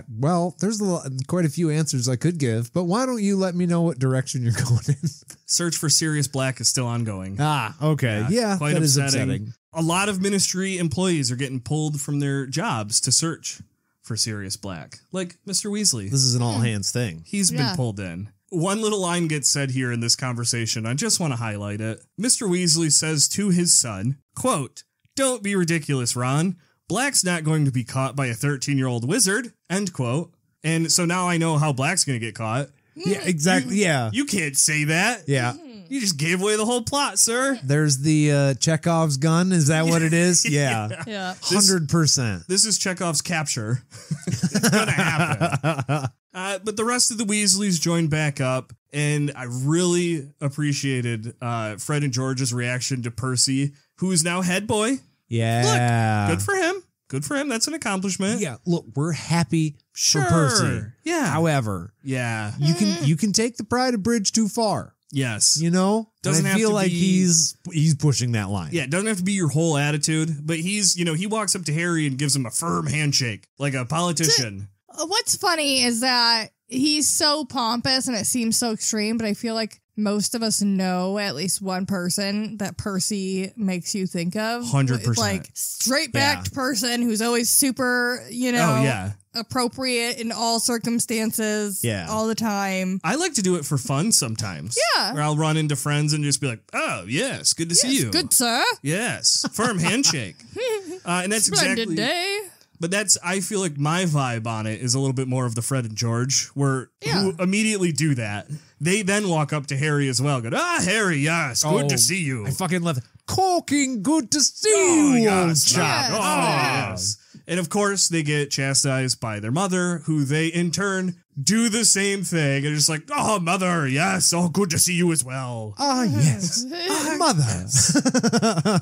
Well, there's quite a few answers I could give, but why don't you let me know what direction you're going in? Search for Sirius Black is still ongoing. Okay. Yeah, quite that upsetting. is upsetting. A lot of ministry employees are getting pulled from their jobs to search for Sirius Black. Like Mr. Weasley. This is an all hands thing. He's been pulled in. One little line gets said here in this conversation. I just want to highlight it. Mr. Weasley says to his son, quote, "Don't be ridiculous, Ron. Black's not going to be caught by a 13-year-old wizard," end quote. And so now I know how Black's going to get caught. Yeah, exactly. Yeah. You can't say that. Yeah. You just gave away the whole plot, sir. There's the Chekhov's gun. Is that what it is? Yeah. 100%. This is Chekhov's capture. It's going to happen. But the rest of the Weasleys joined back up, and I really appreciated Fred and George's reaction to Percy, who is now head boy. Yeah. Look, good for him. Good for him. That's an accomplishment. Yeah. Look, we're happy for Percy. Yeah. However, you can take the pride of bridge too far. Yes. You know? Doesn't I have feel to like be, he's pushing that line. Yeah, it doesn't have to be your whole attitude, but he walks up to Harry and gives him a firm handshake like a politician. What's funny is that he's so pompous and it seems so extreme, but I feel like most of us know at least one person that Percy makes you think of. 100%. Like straight-backed person who's always super, appropriate in all circumstances all the time. I like to do it for fun sometimes. Yeah. Where I'll run into friends and just be like, "Oh, yes, good to see you." Good, sir. Yes. Firm handshake. And that's Splendid day. But I feel like my vibe on it is a little bit more of the Fred and George, who immediately do that. They then walk up to Harry as well, go, Harry, yes, good to see you. I fucking love it. Corking, good to see you, yes, chap. Yes. And of course, they get chastised by their mother, who they in turn do the same thing. And just like, "Oh, mother, yes, good to see you as well." Yes. Mother.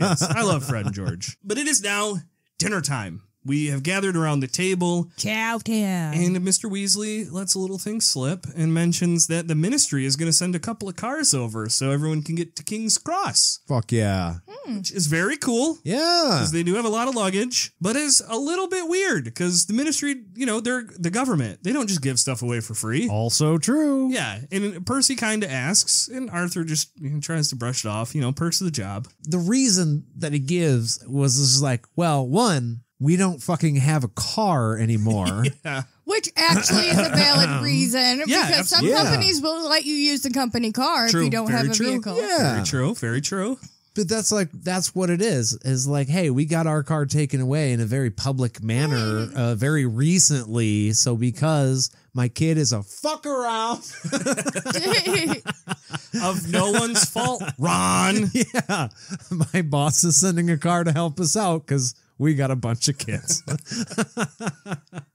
Yes, I love Fred and George. But it is now dinner time. We have gathered around the table. Chow time. And Mr. Weasley lets a little thing slip and mentions that the ministry is going to send a couple of cars over so everyone can get to King's Cross. Fuck yeah. Which is very cool. Yeah. Because they do have a lot of luggage, but is a little bit weird because the ministry, they're the government. They don't just give stuff away for free. Also true. Yeah. And Percy kind of asks, and Arthur just tries to brush it off, perks of the job. The reason that he gives was just like, well, one, we don't fucking have a car anymore. Yeah. Which actually is a valid reason because some companies will let you use the company car if you don't have a vehicle. Yeah. Very true. Very true. But that's what it is like, hey, we got our car taken away in a very public manner very recently. So because my kid is a fuck around, of no one's fault, Ron. Yeah. My boss is sending a car to help us out because we got a bunch of kids.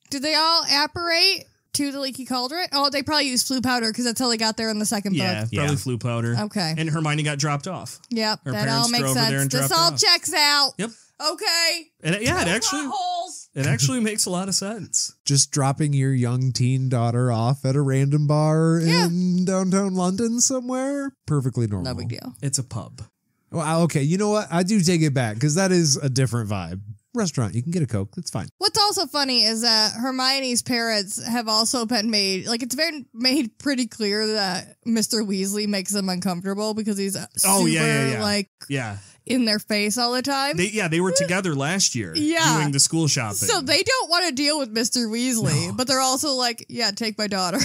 Did they all apparate to the Leaky Cauldron? Oh, they probably used flu powder because that's how they got there in the second Yeah, book. probably flu powder. Okay. And Hermione got dropped off. Yep, Her that all parents makes drove her there sense. and This dropped her all off. checks out. Yep. Okay. And it No actually potholes. it actually makes a lot of sense. Just dropping your young teen daughter off at a random bar in downtown London somewhere. Perfectly normal. No big deal. It's a pub. Well, okay, you know what? I do take it back because that is a different vibe. Restaurant, you can get a Coke. That's fine. What's also funny is that Hermione's parents have also been made, like, it's been made pretty clear that Mr. Weasley makes them uncomfortable because he's super, like, Yeah. in their face all the time. They were together last year doing the school shopping. So they don't want to deal with Mr. Weasley, but they're also like, yeah, take my daughter.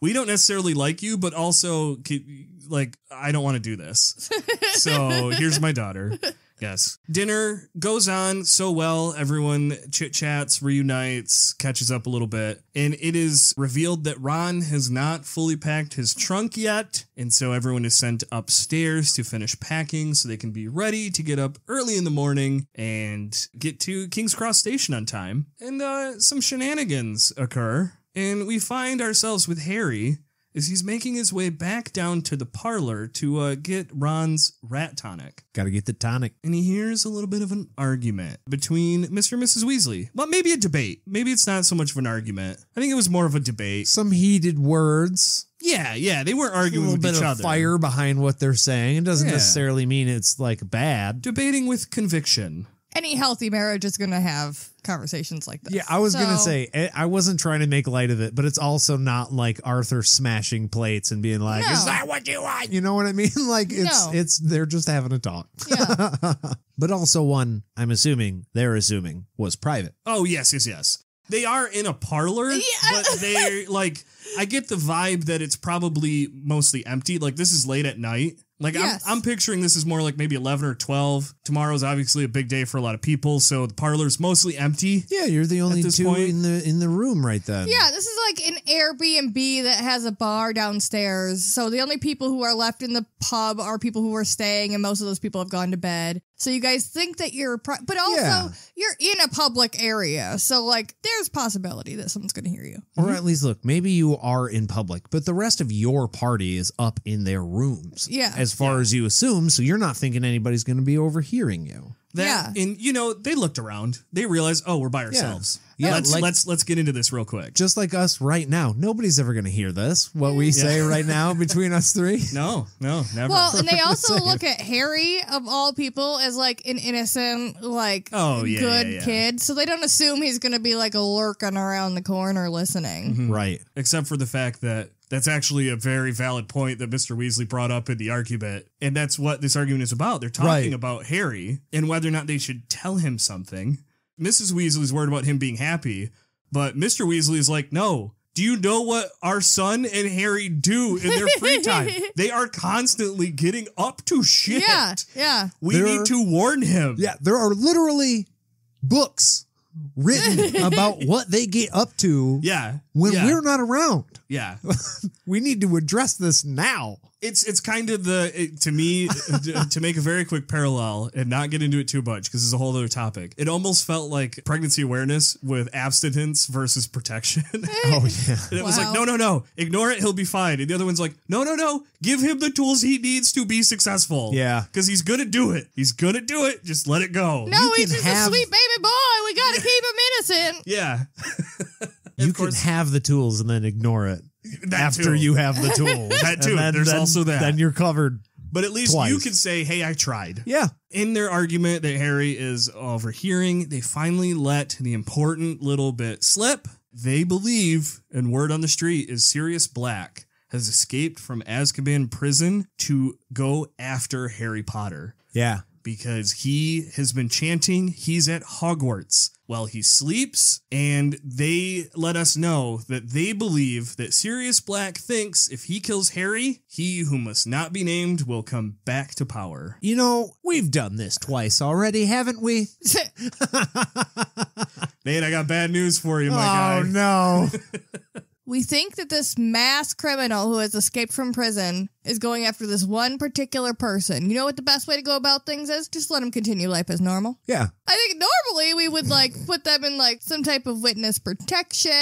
We don't necessarily like you, but also, like, I don't want to do this. So here's my daughter. Yes. Dinner goes on so well. Everyone chit-chats, reunites, catches up a little bit. And it is revealed that Ron has not fully packed his trunk yet. And so everyone is sent upstairs to finish packing so they can be ready to get up early in the morning and get to King's Cross Station on time. And some shenanigans occur. And we find ourselves with Harry as he's making his way back down to the parlor to get Ron's rat tonic. Got to get the tonic. And he hears a little bit of an argument between Mr. and Mrs. Weasley. Well, maybe a debate. Maybe it's not so much of an argument. I think it was more of a debate. Some heated words. Yeah, they weren't arguing a little with bit each of other. fire behind what they're saying. It doesn't Yeah. necessarily mean it's like bad. Debating with conviction. Any healthy marriage is going to have conversations like this. Yeah, I was going to So- say, I wasn't trying to make light of it, but it's also not like Arthur smashing plates and being like, No. is that what you want? You know what I mean? Like, No. they're just having a talk. Yeah. But also one, they're assuming, was private. Oh, yes. They are in a parlor, but they're like, I get the vibe that it's probably mostly empty. Like, this is late at night. Like, Yes. I'm picturing this is more like maybe 11 or 12. Tomorrow's obviously a big day for a lot of people, so the parlor's mostly empty. Yeah, you're the only this two point- in the room right then. Yeah, this is like an Airbnb that has a bar downstairs. So the only people who are left in the pub are people who are staying, and most of those people have gone to bed. So you guys think that you're, but also Yeah. you're in a public area. So like, there's possibility that someone's going to hear you. Or at least, look, maybe you are in public, but the rest of your party is up in their rooms. Yeah. As far as you assume, so you're not thinking anybody's going to be overhearing you. And they looked around. They realized, oh, we're by ourselves. Yeah, let's get into this real quick. Just like us right now. Nobody's ever going to hear this, what we say right now between us three. No, never. Well, and they also look at Harry, of all people, as like an innocent, like good kid. So they don't assume he's going to be like a lurking around the corner listening. Right. Except for the fact that that's actually a very valid point that Mr. Weasley brought up in the argument. And that's what this argument is about. They're talking about Harry and whether or not they should tell him something. Mrs. Weasley's worried about him being happy, but Mr. Weasley is like, no. Do you know what our son and Harry do in their free time? They are constantly getting up to shit. Yeah. We need to warn him. Yeah, there are literally books written about what they get up to when we're not around. Yeah. We need to address this now. It's kind of to me, to make a very quick parallel and not get into it too much because it's a whole other topic. It almost felt like pregnancy awareness with abstinence versus protection. Oh, yeah. And it was like, no, ignore it, he'll be fine. And the other one's like, no, give him the tools he needs to be successful. Yeah. Because he's going to do it. Just let it go. No, he's just a sweet baby boy. We got to keep him innocent. Yeah. You can have the tools and then ignore it. After too. you have the tools. That too. There's also that. Then you're covered. But at least twice. you can say, hey, I tried. Yeah. In their argument that Harry is overhearing, they finally let the important little bit slip. They believe, and word on the street is Sirius Black has escaped from Azkaban prison to go after Harry Potter. Yeah. Because he has been chanting he's at Hogwarts while he sleeps, and they let us know that they believe that Sirius Black thinks if he kills Harry, he who must not be named will come back to power. You know, we've done this twice already, haven't we? Nate, I got bad news for you, my guy. Oh, no. we think that this mass criminal who has escaped from prison is going after this one particular person. You know what the best way to go about things is? Just let him continue life as normal. Yeah. I think normally we would like put them in like some type of witness protection,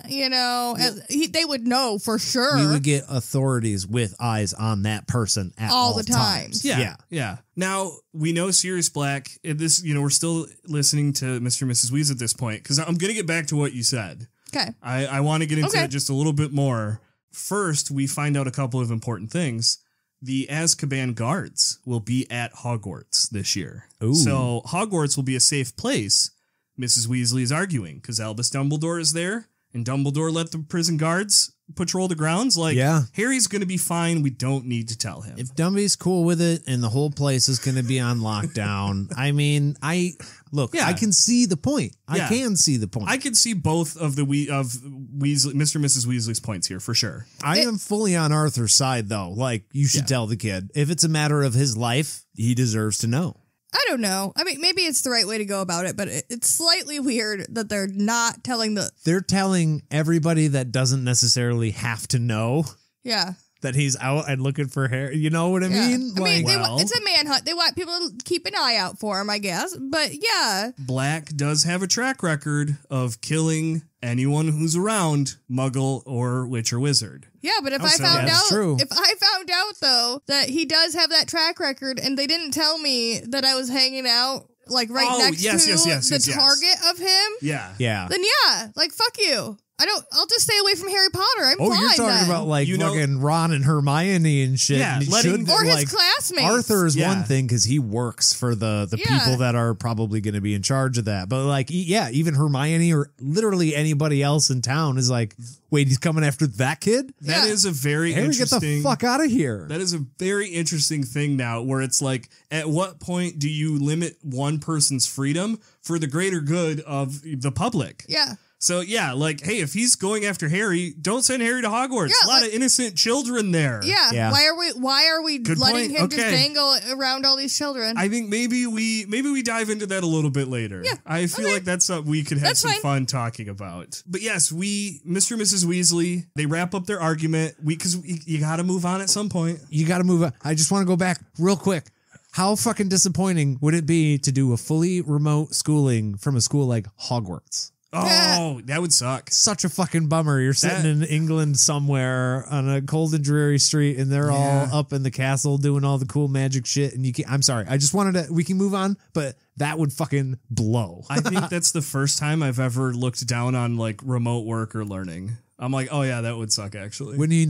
you know, they would know for sure. We would get authorities with eyes on that person at all the time. times. Yeah. Now, we know Sirius Black, and this, you know, we're still listening to Mr. and Mrs. Weasley at this point, because I'm going to get back to what you said. Okay. I want to get into it just a little bit more. First, we find out a couple of important things. The Azkaban guards will be at Hogwarts this year. Ooh. So Hogwarts will be a safe place, Mrs. Weasley is arguing, because Albus Dumbledore is there, and Dumbledore let the prison guards patrol the grounds. Like, Harry's going to be fine. We don't need to tell him. If Dumby's cool with it and the whole place is going to be on lockdown, I mean, I can see the point. I can see the point. I can see both of the Weasley, Mr. and Mrs. Weasley's points here for sure. I am fully on Arthur's side, though. Like, you should tell the kid. If it's a matter of his life, he deserves to know. I don't know. I mean, maybe it's the right way to go about it, but it's slightly weird that they're not telling They're telling everybody that doesn't necessarily have to know. Yeah. That he's out and looking for Harry. You know what I mean? I mean, it's a manhunt. They want people to keep an eye out for him, I guess. But yeah. Black does have a track record of killing anyone who's around, Muggle or Witch or Wizard. Yeah, but if I found out though that he does have that track record and they didn't tell me that I was hanging out like next to the target of him, then like fuck you. I'll just stay away from Harry Potter. I'm fine. You're talking about like fucking Ron and Hermione and shit. Yeah, or his classmates. Arthur is one thing because he works for the people that are probably going to be in charge of that. But like, even Hermione or literally anybody else in town is like, wait, he's coming after that kid? That is a very interesting... Get the fuck out of here. That is a very interesting thing now where it's like, at what point do you limit one person's freedom for the greater good of the public? Yeah. So, like, hey, if he's going after Harry, don't send Harry to Hogwarts. A lot of innocent children there. Yeah. Why are we letting him just dangle around all these children? I think maybe we dive into that a little bit later. Yeah. I feel like that's something we could have some fun talking about. But yes, Mr. and Mrs. Weasley, they wrap up their argument. Because you got to move on at some point. You got to move on. I just want to go back real quick. How fucking disappointing would it be to do a fully remote schooling from a school like Hogwarts? Oh, that would suck. Such a fucking bummer. You're sitting in England somewhere on a cold and dreary street and they're all up in the castle doing all the cool magic shit. And I'm sorry. I just wanted to, we can move on, but that would fucking blow. I think that's the first time I've ever looked down on like remote work or learning. I'm like, oh yeah, that would suck actually. When you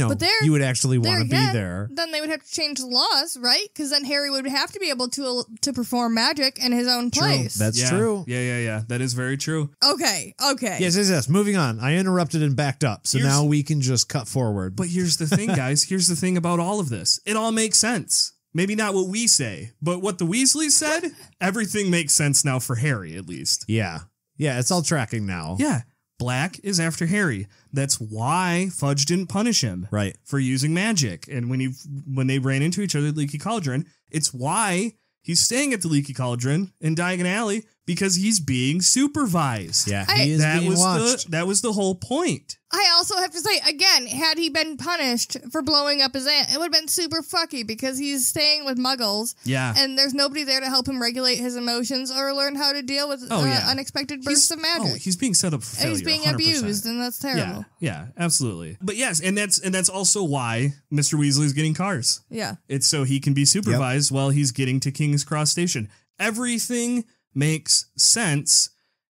would actually want to be there. Then they would have to change the laws, right? Because then Harry would have to be able to perform magic in his own place. That's true. Yeah. That is very true. Okay. Yes. Moving on. I interrupted and backed up, so now we can just cut forward. But here's the thing, guys. Here's the thing about all of this. It all makes sense. Maybe not what we say, but what the Weasleys said, everything makes sense now for Harry, at least. Yeah, it's all tracking now. Yeah. Black is after Harry. That's why Fudge didn't punish him for using magic. And when they ran into each other at Leaky Cauldron, it's why he's staying at the Leaky Cauldron in Diagon Alley, because he's being supervised. Yeah, he is being watched. That was the whole point. I also have to say, again, had he been punished for blowing up his aunt, it would have been super fucky because he's staying with muggles. Yeah. And there's nobody there to help him regulate his emotions or learn how to deal with unexpected bursts of magic. He's being set up for failure. And he's being 100%. abused, and that's terrible. Yeah, absolutely. But yes, and that's also why Mr. Weasley's getting cars. Yeah. It's so he can be supervised while he's getting to King's Cross Station. Everything makes sense,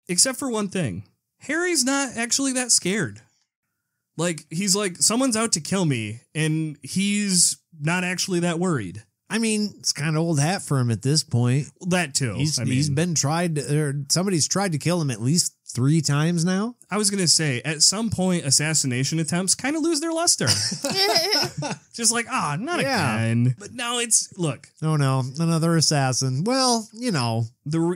except for one thing. Harry's not actually that scared. Like, he's like, someone's out to kill me, and he's not actually that worried. I mean, it's kind of old hat for him at this point. That too. He's been somebody's tried to kill him at least 3 times now. I was going to say, at some point, assassination attempts kind of lose their luster. Just like, not again. But now look. Oh no, another assassin. Well,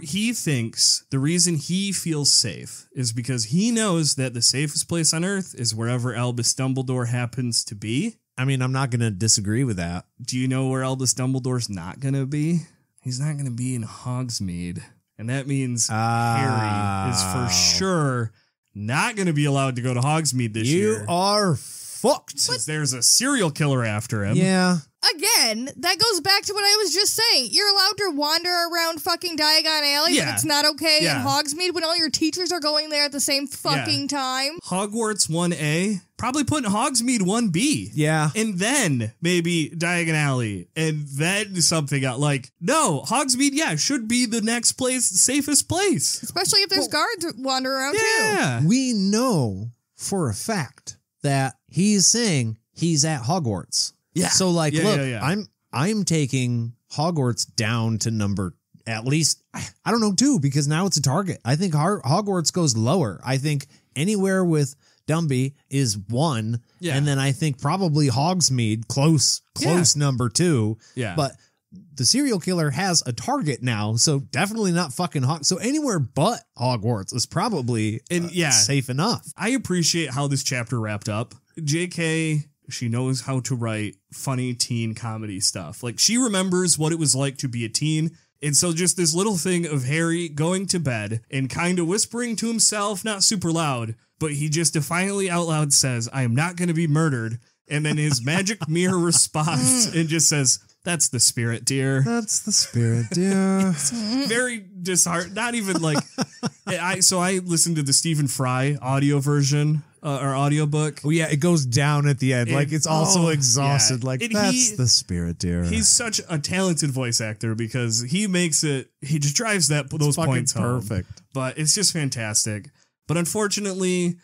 he thinks the reason he feels safe is because he knows that the safest place on Earth is wherever Albus Dumbledore happens to be. I mean, I'm not going to disagree with that. Do you know where Albus Dumbledore's not going to be? He's not going to be in Hogsmeade. And that means Harry is for sure not going to be allowed to go to Hogsmeade this year. You are fucked. Because there's a serial killer after him. Yeah. Again, that goes back to what I was just saying. You're allowed to wander around fucking Diagon Alley, but it's not okay in Hogsmeade when all your teachers are going there at the same fucking time. Hogwarts 1A, probably putting Hogsmeade 1B. Yeah. And then maybe Diagon Alley, and then something else. Like, no, Hogsmeade, should be the next place, safest place. Especially if there's guards wander around too. We know for a fact that he's saying he's at Hogwarts. Yeah. So look, I'm taking Hogwarts down to number at least, I don't know, 2, because now it's a target. I think Hogwarts goes lower. I think anywhere with Dumby is 1. Yeah. And then I think probably Hogsmeade close number 2. Yeah. But the serial killer has a target now, so definitely not fucking So anywhere but Hogwarts is probably safe enough. I appreciate how this chapter wrapped up. JK, she knows how to write funny teen comedy stuff. Like, she remembers what it was like to be a teen. And so just this little thing of Harry going to bed and kind of whispering to himself, not super loud, but he just defiantly out loud says, "I am not going to be murdered." And then his magic mirror responds and just says, "That's the spirit, dear." That's the spirit, dear. Very disheartening. Not even like... So I listened to the Stephen Fry audio version, or audiobook. Oh, yeah, it goes down at the end. It's also exhausted. Yeah. That's the spirit, dear. He's such a talented voice actor because he makes it... He just drives those points home. Perfect. But it's just fantastic. But unfortunately...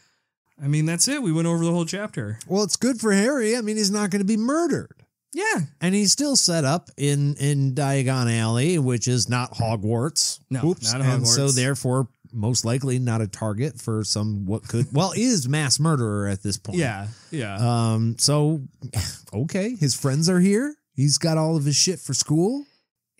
I mean, that's it. We went over the whole chapter. Well, it's good for Harry. I mean, he's not going to be murdered. Yeah. And he's still set up in Diagon Alley, which is not Hogwarts. No, not Hogwarts. And so therefore, most likely not a target for is mass murderer at this point. Yeah. So, okay, his friends are here. He's got all of his shit for school.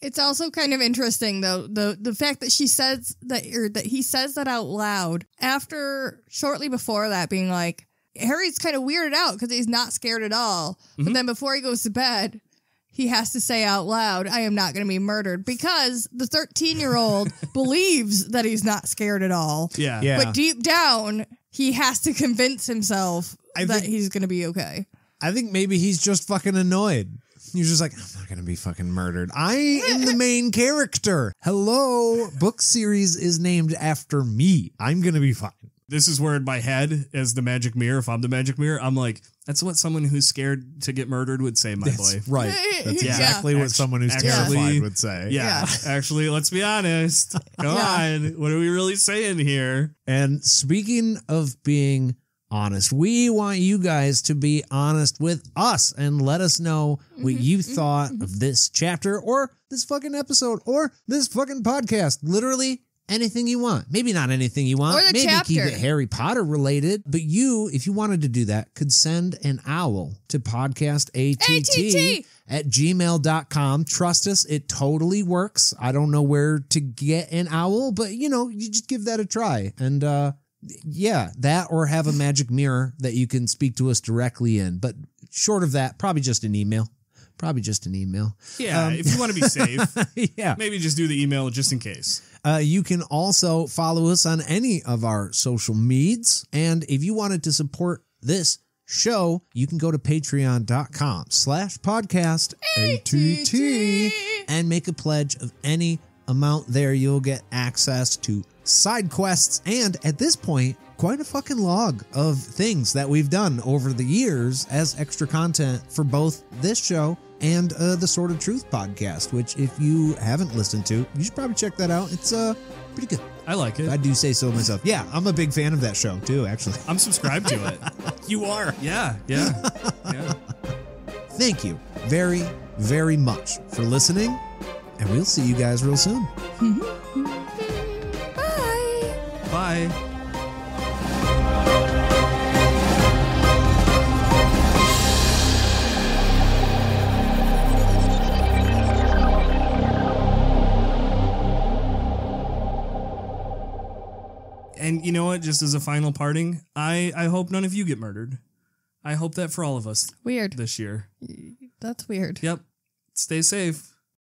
It's also kind of interesting, though, the fact that she says that, or that he says that out loud after, shortly before that, being like, Harry's kind of weirded out because he's not scared at all. Mm-hmm. But then before he goes to bed, he has to say out loud, "I am not going to be murdered," because the 13-year-old believes that he's not scared at all. Yeah. But deep down, he has to convince himself that he's going to be okay. I think maybe he's just fucking annoyed. He's just like, "I'm not going to be fucking murdered. I am the main character. Hello, book series is named after me. I'm going to be fine." This is where in my head, as the magic mirror, if I'm the magic mirror, I'm like, that's what someone who's scared to get murdered would say, my boy. Right. That's exactly what someone who's terrified would say. Yeah. Actually, let's be honest. Come on. What are we really saying here? And speaking of being honest, we want you guys to be honest with us and let us know what you thought of this chapter or this fucking episode or this fucking podcast. Literally anything you want. Maybe not anything you want. Or the Maybe chapter. Keep it Harry Potter related. But you, if you wanted to do that, could send an owl to podcastatt@gmail.com. Trust us, it totally works. I don't know where to get an owl, but you just give that a try. And that or have a magic mirror that you can speak to us directly in. But short of that, probably just an email. Yeah, if you want to be safe. Yeah. Maybe just do the email just in case. You can also follow us on any of our social medias. And if you wanted to support this show, you can go to patreon.com/podcastatt and make a pledge of any amount there. You'll get access to side quests and, at this point, quite a fucking log of things that we've done over the years as extra content for both this show and the Sword of Truth podcast, which if you haven't listened to, you should probably check that out. It's pretty good. I like it. I do say so myself. Yeah, I'm a big fan of that show too, actually. I'm subscribed to it. You are? Yeah. Thank you very, very much for listening, and we'll see you guys real soon. Bye. And you know what? Just as a final parting, I hope none of you get murdered. I hope that for all of us. Weird. This year. That's weird. Yep. Stay safe.